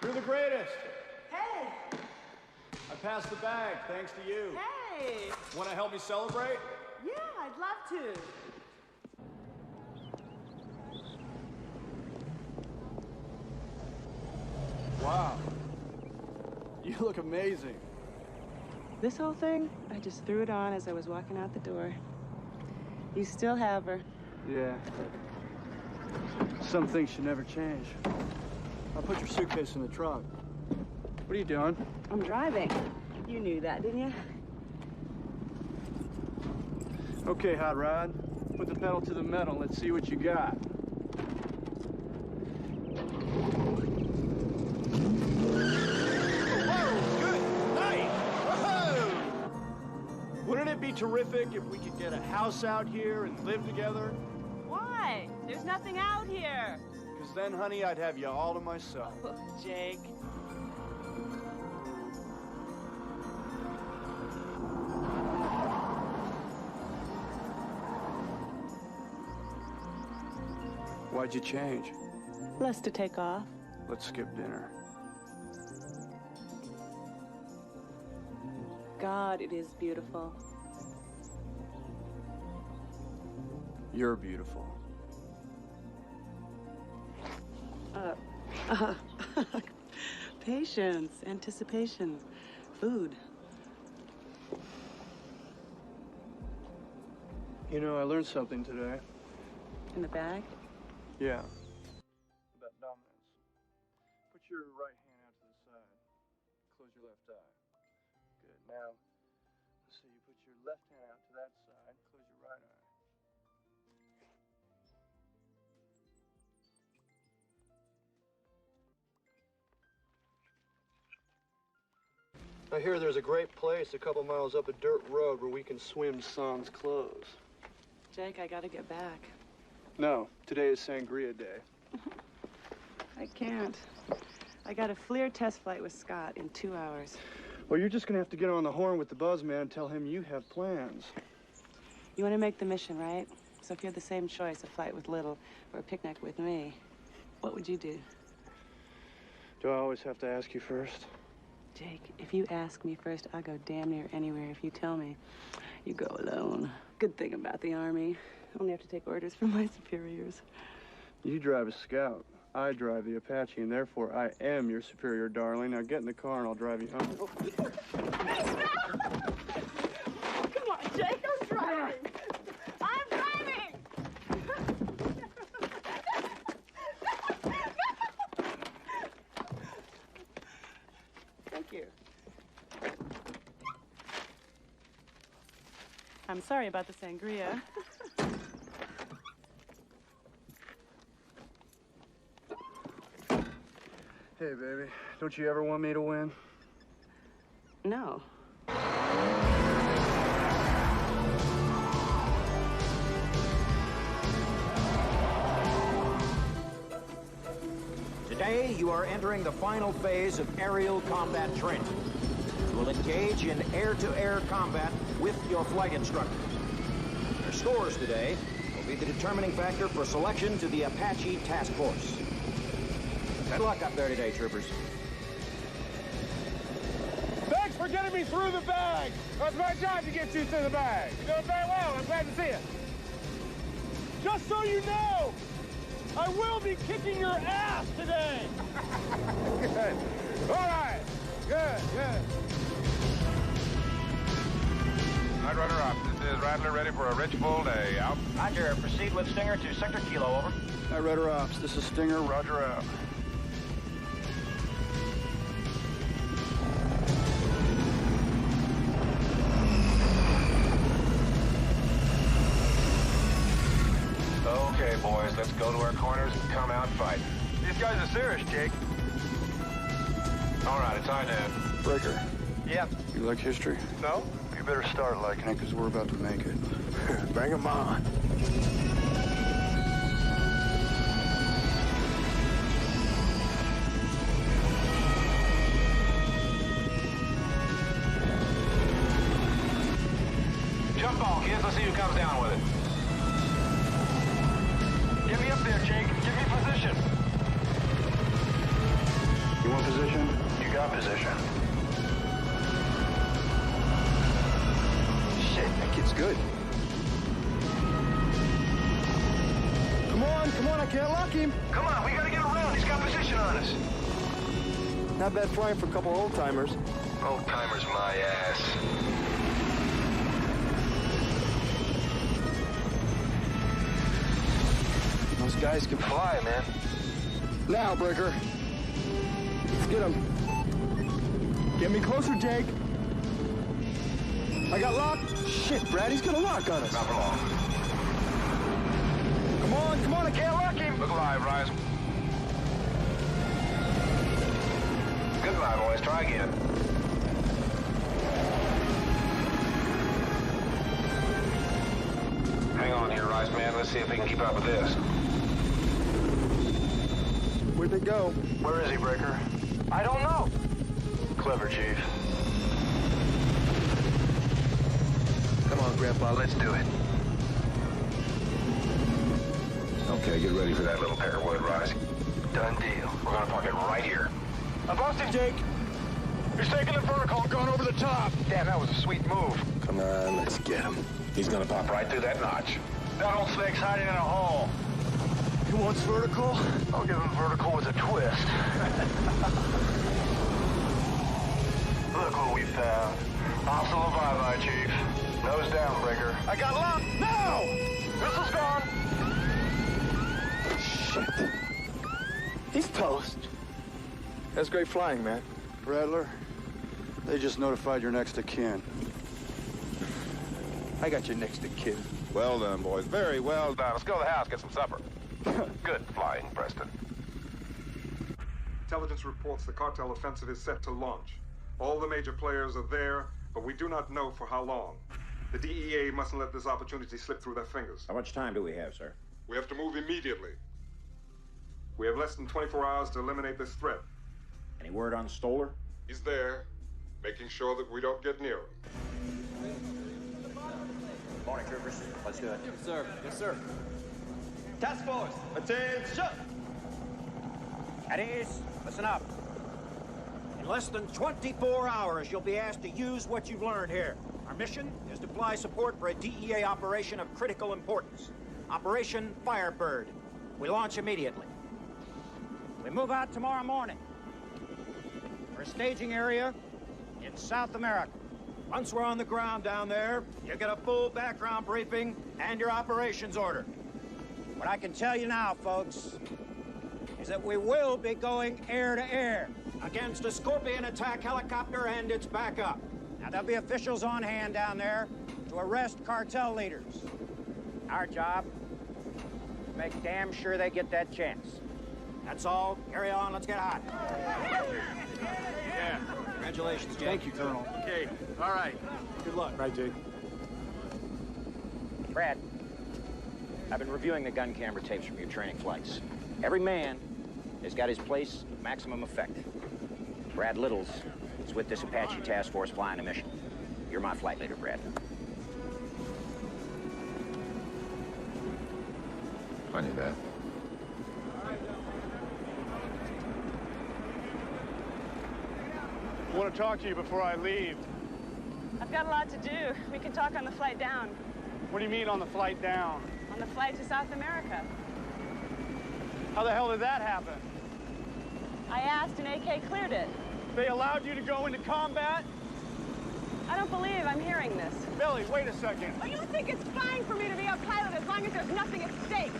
You're the greatest. Hey! I passed the bag, thanks to you. Hey! Want to help me celebrate? Yeah, I'd love to. Wow. You look amazing. This whole thing, I just threw it on as I was walking out the door. You still have her. Yeah. Some things should never change. I'll put your suitcase in the trunk. What are you doing? I'm driving. You knew that, didn't you? Okay, Hot Rod. Put the pedal to the metal. Let's see what you got. Wouldn't it be terrific if we could get a house out here and live together? Why? There's nothing out here. Because then, honey, I'd have you all to myself. Oh, Jake. Why'd you change? Less to take off. Let's skip dinner. God, it is beautiful. You're beautiful. Patience, anticipation, food. You know, I learned something today. In the bag? Yeah. About dominance. Put your right hand out to the side. Close your left eye. Good. Now, let's see, you put your left hand out to that side. Close your right eye. I hear there's a great place a couple miles up a dirt road where we can swim sans clothes. Jake, I gotta get back. No, today is Sangria Day. I can't. I got a FLIR test flight with Scott in 2 hours. Well, you're just gonna have to get on the horn with the buzzman and tell him you have plans. You want to make the mission, right? So if you had the same choice, a flight with Little or a picnic with me, what would you do? Do I always have to ask you first? Jake, if you ask me first, I'll go damn near anywhere. If you tell me, you go alone. Good thing about the Army. I only have to take orders from my superiors. You drive a Scout. I drive the Apache, and therefore I am your superior, darling. Now get in the car and I'll drive you home. Come on, Jake, I'm driving. I'm driving. Thank you. I'm sorry about the sangria. Hey, baby, don't you ever want me to win? No. Today, you are entering the final phase of aerial combat training. You will engage in air-to-air combat with your flight instructor. Your scores today will be the determining factor for selection to the Apache Task Force. Good luck up there today, troopers. Thanks for getting me through the bag. That's my job to get you through the bag. You're doing very well. I'm glad to see it. Just so you know, I will be kicking your ass today. Good. All right. Good. Night Runner up. This is Rattler ready for a rich full day. Out. Roger. Proceed with Stinger to Sector Kilo, over. Night Rudder Ops, this is Stinger. Roger out. Okay, boys, let's go to our corners and come out fighting. These guys are serious, Jake. All right, it's high noon. Breaker. Yeah. You like history? No? You better start liking it, because we're about to make it. Bring 'em on. Jump ball, kids. Let's see who comes down with it. Get me up there, Jake. Give me position. You want position? You got position. Shit, that kid's good. Come on, I can't lock him. Come on, we gotta get around. He's got position on us. Not bad flying for a couple old-timers. Old-timers, my ass. Those guys can fly, man. Now, Breaker. Let's get him. Get me closer, Jake. I got locked. Shit, Brad, he's gonna lock on us. Not for long. Come on, I can't lock him. Look alive, Rise. Good night, boys. Try again. Hang on here, Rise Man. Let's see if we can keep up with this. Where'd they go? Where is he, Breaker? I don't know. Clever, Chief. Come on, Grandpa, Let's do it. Okay, get ready for that little pair of wood, Rise. Done deal. We're gonna park it right here. I busted Jake. He's taking the vertical and going over the top. Damn, that was a sweet move. Come on, let's get him. He's gonna pop right through that notch. That old snake's hiding in a hole. He wants vertical? I'll give him vertical with a twist. Look what we found. Hostile bye-bye, Chief. Nose down, Breaker. I got locked. No! Missile's gone. Shit. He's toast. That's great flying, man. Rattler, they just notified your next of kin. I got your next to kid. Well done, boys. Very well done. Let's go to the house, get some supper. Good flying, Preston. Intelligence reports the cartel offensive is set to launch. All the major players are there, but we do not know for how long. The DEA mustn't let this opportunity slip through their fingers. How much time do we have, sir? We have to move immediately. We have less than 24 hours to eliminate this threat. Any word on Stoller? He's there, making sure that we don't get near him. Morning, troopers. Let's do it. Yes, sir. Yes, sir. Task force, attention! At ease, listen up. In less than 24 hours, you'll be asked to use what you've learned here. Our mission is to supply support for a DEA operation of critical importance. Operation Firebird. We launch immediately. We move out tomorrow morning for a staging area in South America. Once we're on the ground down there, you get a full background briefing and your operations order. What I can tell you now, folks, is that we will be going air to air against a Scorpion attack helicopter and its backup. Now, there'll be officials on hand down there to arrest cartel leaders. Our job is make damn sure they get that chance. That's all. Carry on. Let's get hot. Yeah. Congratulations, Jake. Thank you, Colonel. Okay. All right. Good luck. Right, Jake. Brad, I've been reviewing the gun camera tapes from your training flights. Every man has got his place of maximum effect. Brad Littles is with this Apache task force flying a mission. You're my flight leader, Brad. I knew that. I want to talk to you before I leave. I've got a lot to do. We can talk on the flight down. What do you mean on the flight down? On the flight to South America. How the hell did that happen? I asked and AK cleared it. They allowed you to go into combat? I don't believe I'm hearing this. Billy, wait a second. Oh, you think it's fine for me to be a pilot as long as there's nothing at stake.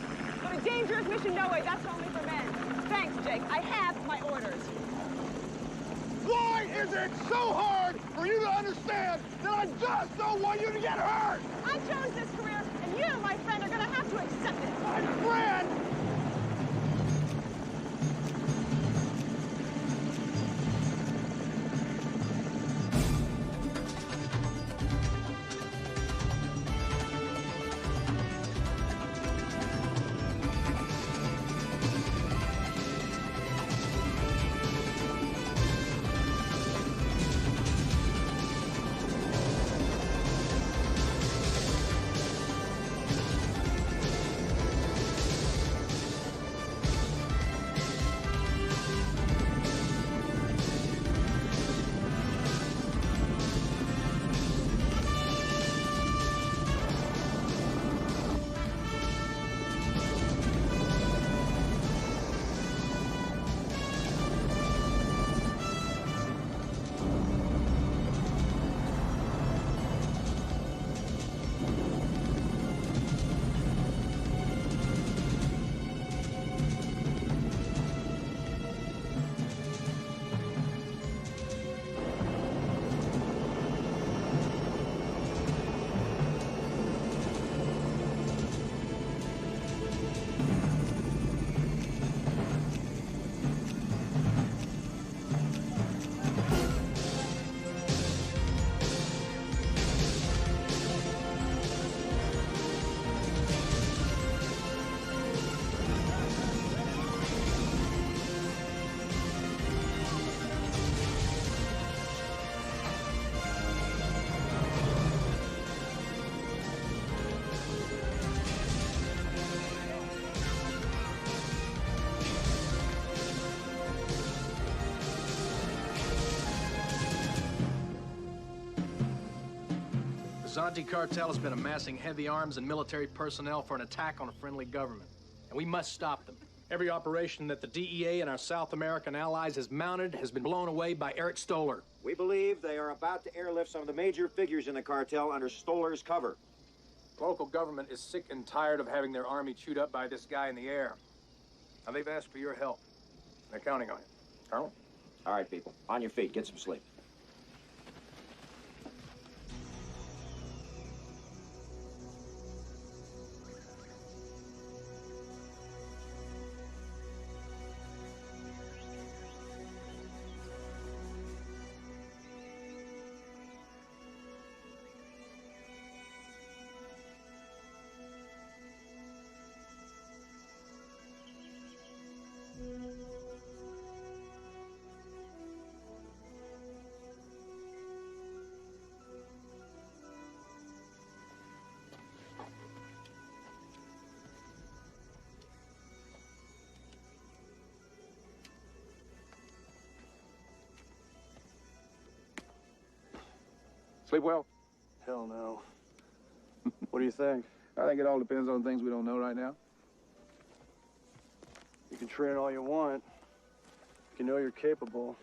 But a dangerous mission, no way, that's only for men. Thanks, Jake. I have my orders. Why is it so hard for you to understand that I just don't want you to get hurt? I chose this career, and you, my friend, are gonna have to accept it. My friend! The Zonti cartel has been amassing heavy arms and military personnel for an attack on a friendly government, and we must stop them. Every operation that the DEA and our South American allies has mounted has been blown away by Eric Stoller. We believe they are about to airlift some of the major figures in the cartel under Stoller's cover. Local government is sick and tired of having their army chewed up by this guy in the air. Now, they've asked for your help. They're counting on you. Colonel? All right, people. On your feet. Get some sleep. Sleep well? Hell no. What do you think? I think it all depends on things we don't know right now. You can train all you want. You know you're capable.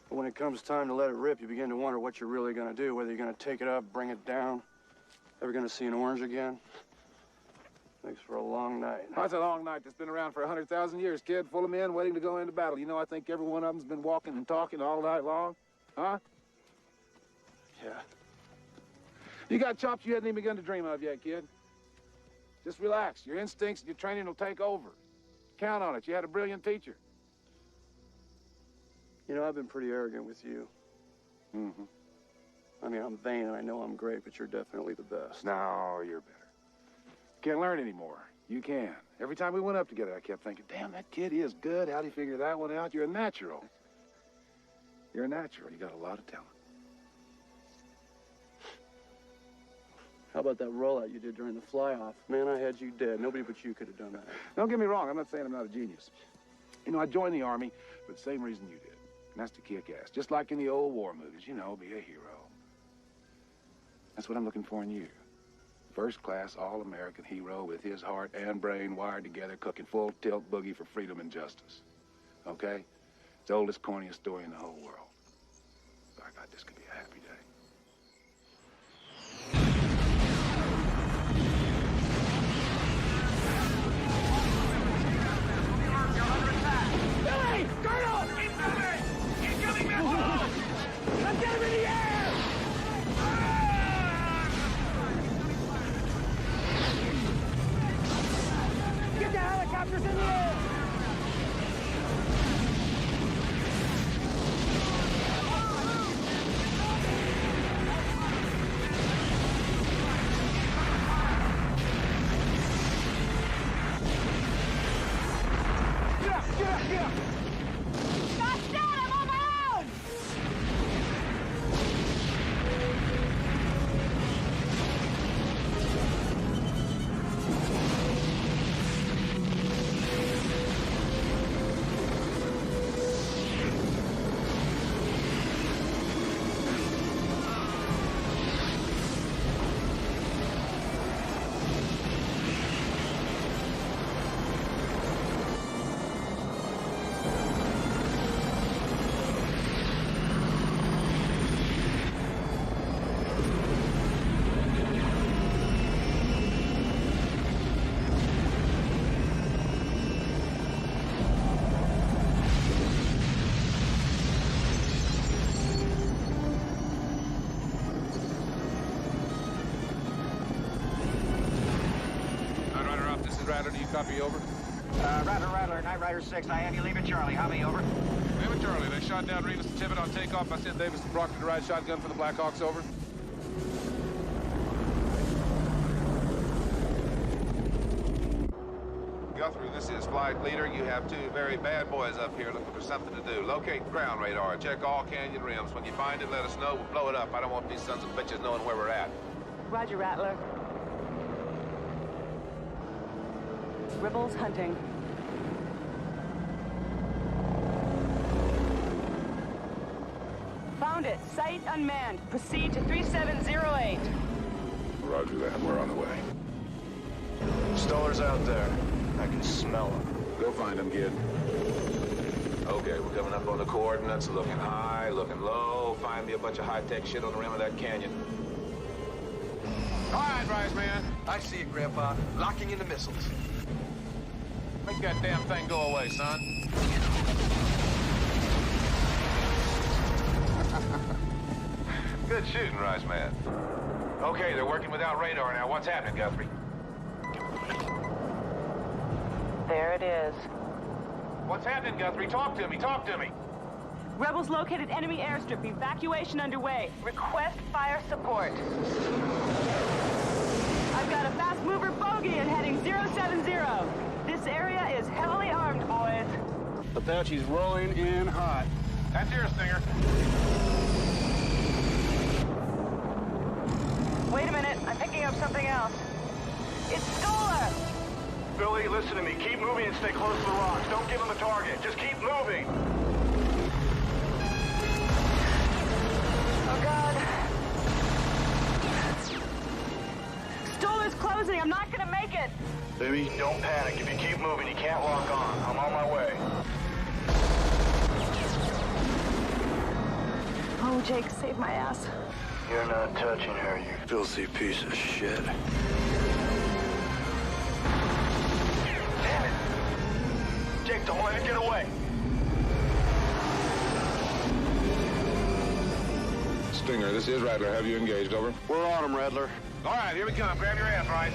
But when it comes time to let it rip, you begin to wonder what you're really going to do, whether you're going to take it up, bring it down, ever going to see an orange again. Thanks for a long night. Oh, it's a long night that's been around for 100,000 years, kid, full of men waiting to go into battle. You know, I think every one of them's been walking and talking all night long. Huh? Yeah. You got chops you hadn't even begun to dream of yet, kid. Just relax. Your instincts and your training will take over. Count on it. You had a brilliant teacher. You know, I've been pretty arrogant with you. Mm-hmm. I mean, I'm vain and I know I'm great, but you're definitely the best. No, you're better. Can't learn anymore. You can. Every time we went up together, I kept thinking, damn, that kid is good. How'd he figure that one out? You're a natural. You're a natural. You got a lot of talent. How about that rollout you did during the fly-off? Man, I had you dead. Nobody but you could have done that. Don't get me wrong. I'm not saying I'm not a genius. You know, I joined the Army for the same reason you did. And that's to kick ass. Just like in the old war movies, you know, be a hero. That's what I'm looking for in you. First-class, all-American hero with his heart and brain wired together, cooking full tilt boogie for freedom and justice. Okay? It's the oldest, corniest story in the whole world. By God, this could be a happy day. Billy! Colonel! Keep moving! Incoming missiles! Let's get him in the air! Get the helicopters in the air! Get up! Get up! Get up! Stop dead! I'm on my own! Rattler, do you copy over? Rattler, Night Rider 6, I have you leave it, Charlie. How me over? Leave it, Charlie. They shot down Revis and Tibbet on takeoff. I sent Davis and Proctor to ride shotgun for the Blackhawks, over. Guthrie, this is Flight Leader. You have two very bad boys up here looking for something to do. Locate ground radar. Check all canyon rims. When you find it, let us know. We'll blow it up. I don't want these sons of bitches knowing where we're at. Roger, Rattler. Rebels hunting. Found it. Site unmanned. Proceed to 3708. Roger that. We're on the way. Stoller's out there. I can smell him. Go find him, kid. Okay, we're coming up on the coordinates. Looking high, looking low. Find me a bunch of high-tech shit on the rim of that canyon. All right, Rise Man. I see it, Grandpa. Locking in the missiles. Make that damn thing go away, son. Good shooting, Rise Man. Okay, they're working without radar now. What's happening, Guthrie? There it is. What's happening, Guthrie? Talk to me. Talk to me. Rebels located enemy airstrip. Evacuation underway. Request fire support. I've got a fast mover bogey and heading 070. This area is heavily armed, boys. Apache's rolling in hot. That's your Stinger. Wait a minute. I'm picking up something else. It's Stoller! Billy, listen to me. Keep moving and stay close to the rocks. Don't give them a target. Just keep moving. Oh, God. closing. I'm not gonna make it. Baby, don't panic. If you keep moving, you can't lock on. I'm on my way. Oh, Jake, save my ass. You're not touching her, you filthy piece of shit. Damn it! Jake, don't let her get away. Stinger, this is Rattler. Have you engaged? Over. We're on him, Rattler. All right, here we come. Grab your ass, Rice.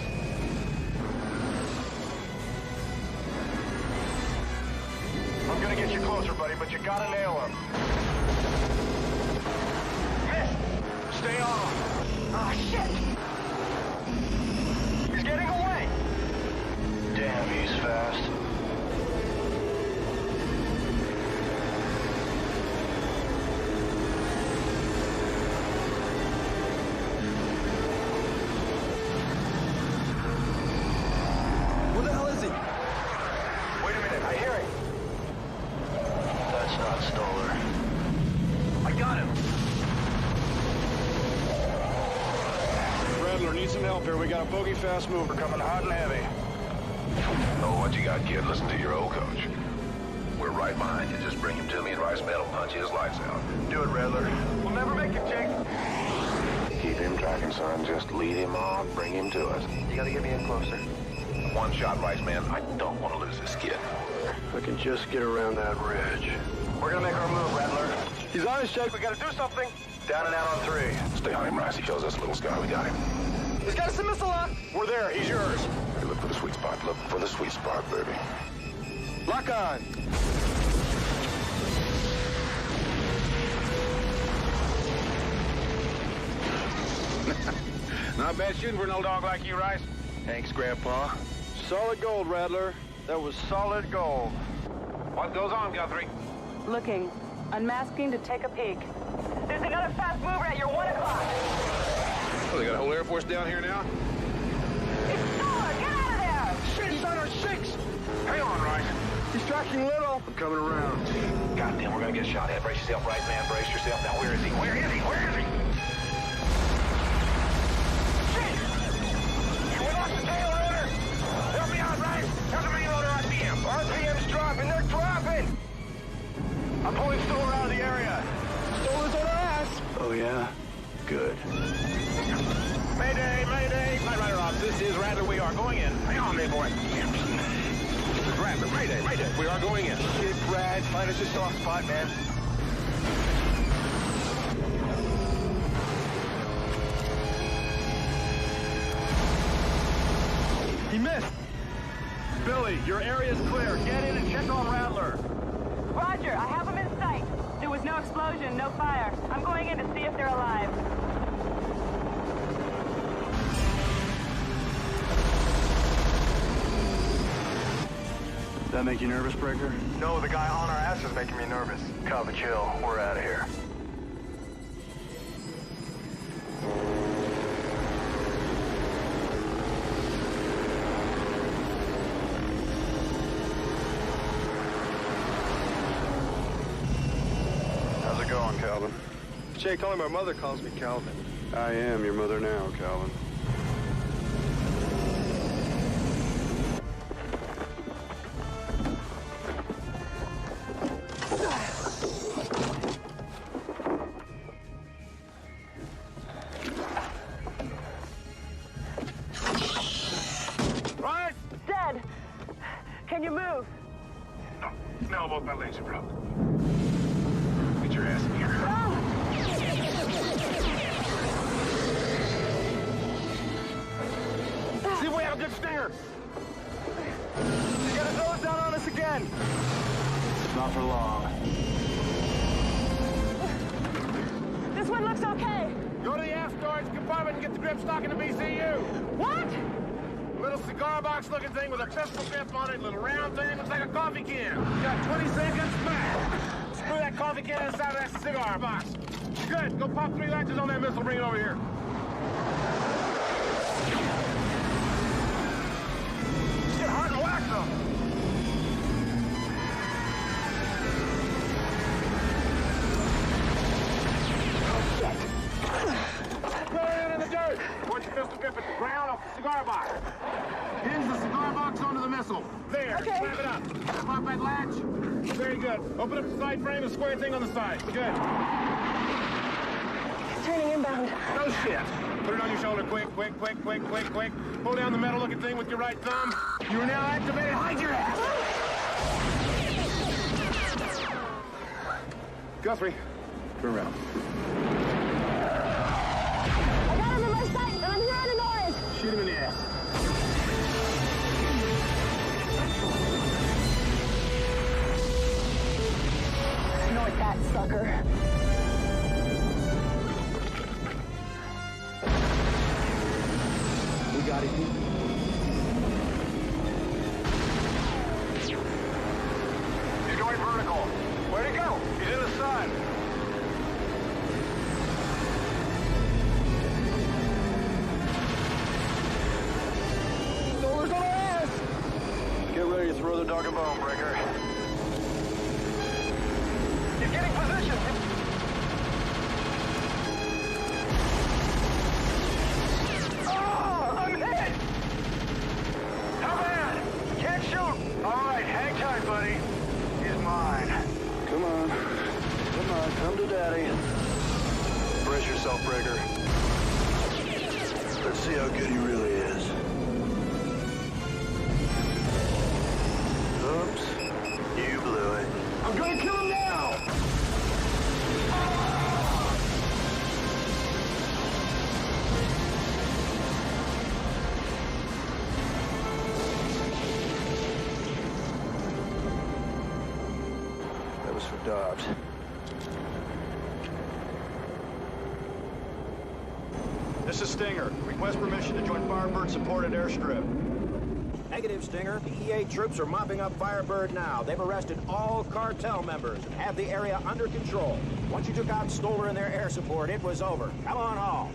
I'm gonna get you closer, buddy, but you gotta nail him. Miss! Stay on him. Ah, shit! He's getting away! Damn, he's fast. Where the hell is he? Wait a minute, I hear him. That's not Stoller. I got him. Rattler, need some help here. We got a bogey fast mover coming hot and heavy. Oh, what you got, kid? Listen to your old coach. We're right behind you. Just bring him to me and Rice Man will punch his lights out. Do it, Rattler. We'll never make it, Jake. Keep him tracking, son. Just lead him on. Bring him to us. You gotta get me in closer. One shot, Rice Man. I don't want to lose this kid. If I can just get around that ridge. We're gonna make our move, Rattler. He's on his Jake. We gotta do something. Down and out on 3. Stay on him, Rice. He shows us a little sky. We got him. He's got us a missile lock. We're there. He's yours. Hey, look for the sweet spot. Look for the sweet spot, baby. Lock on. Not bad shooting for an old dog like you, Rice. Thanks, Grandpa. Solid gold, Rattler. That was solid gold. What goes on, Guthrie? Looking. Unmasking to take a peek. There's another fast mover at your 1 o'clock. Oh, they got a whole Air Force down here now? It's Stoller! Get out of there! Shit, he's on our 6. Hang on, Rice. Distraction little. I'm coming around. Goddamn, we're gonna get shot at. Brace yourself, Rice Man. Brace yourself. Now, where is he? Where is he? Where is he? Help me out, Rice! How's the main loader RPM? RPM's dropping. They're dropping. I'm pulling Stoller out of the area. Stoller's on our ass. Oh, yeah? Good. Mayday, mayday! Night Rider Ops, this is Rattler. We are going in. Hang on there, boy. This is Rattler. Mayday, mayday. We are going in. Shit, Brad. Find us a soft spot, man. He missed. Billy, your area's clear. Get in and check on Rattler. Roger, I have them in sight. There was no explosion, no fire. I'm going in to see if they're alive. That make you nervous, Breaker? No, the guy on our ass is making me nervous. Cub, chill. We're out of here. How's it going, Calvin? Jake, only my mother calls me Calvin. I am your mother now, Calvin. Rice! Dead! Can you move? No, both my legs are broke. Get your ass in here. See if we have a good stinger. He's got his nose down on us again. Not for long. This one looks okay. Go to the aft storage compartment and get the grip stock in the BCU. What? Little cigar box looking thing with a pistol grip on it, little round thing, looks like a coffee can. You got 20 seconds back. Screw that coffee can inside of that cigar box. Good, go pop 3 latches on that missile, bring it over here. Get hard and whack them. Throw it in the dirt. Point your pistol grip at the ground off the cigar box. Step off that latch. Very good. Open up the side frame and square thing on the side. Good. He's turning inbound. No shit. Put it on your shoulder quick, quick, quick, quick, quick, quick. Pull down the metal-looking thing with your right thumb. You are now activated. Hide your ass. Guthrie, turn around. I got him in my sight, and I'm hearing a noise. Shoot him in the ass. Snort that, sucker. We got it. He's going vertical. Where'd he go? He's in the sun. Stolar's on our ass! Get ready to throw the dog a bone, Breaker. He's getting position. Oh, I'm hit! How bad? Can't shoot. All right, hang tight, buddy. He's mine. Come on. Come on, come to Daddy. Brace yourself, Breaker. Let's see how good he really is. Oops. You blew it. I'm gonna kill him now! That was for Dobbs. This is Stinger. Request permission to join Firebird-supported airstrip. Negative, Stinger. DEA troops are mopping up Firebird now. They've arrested all cartel members and have the area under control. Once you took out Stoller and their air support, it was over. Come on home.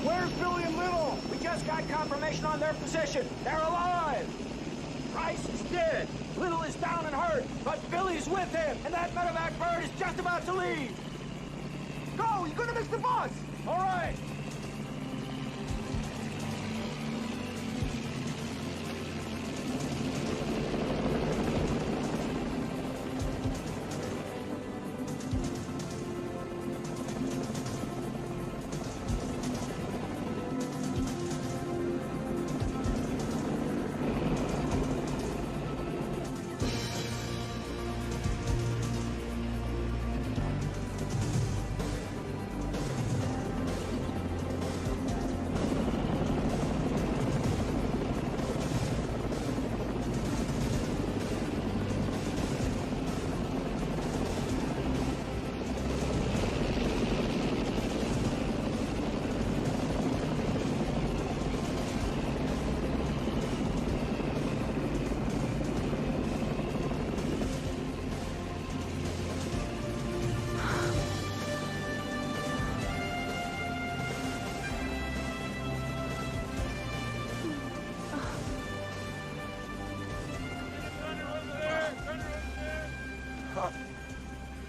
Where's Billy and Little? We just got confirmation on their position. They're alive. Price is dead. Little is down and hurt, but Billy's with him, and that medevac bird is just about to leave. Go! You're gonna miss the bus! All right.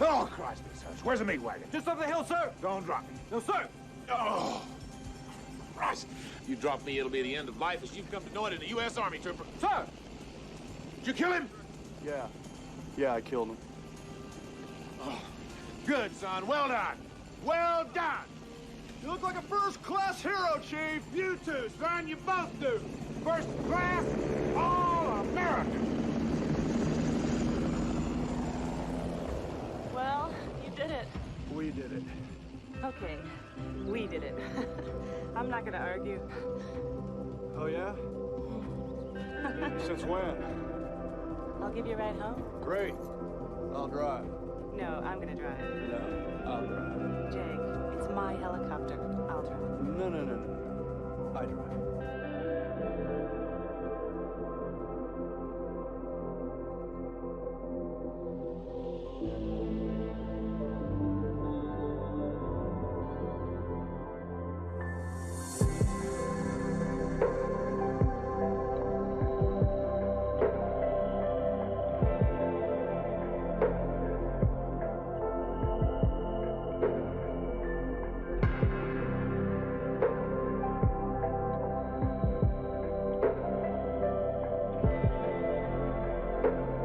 Oh, Christ, this hurts. Where's the meat wagon? Just up the hill, sir. Don't drop me. No, sir. Oh, Christ. You drop me, it'll be the end of life as you've come to know it in the U.S. Army, trooper. Sir! did you kill him? Yeah. Yeah, I killed him. Oh, good, son. Well done. Well done. You look like a first-class hero, Chief. You too, son. You both do. First class, all American. Well, you did it. We did it. Okay, we did it. I'm not gonna argue. Oh, yeah? Since when? I'll give you a ride home. Great. I'll drive. No, I'm gonna drive. No, I'll drive. Jake, it's my helicopter. I'll drive. No. I drive. Bye.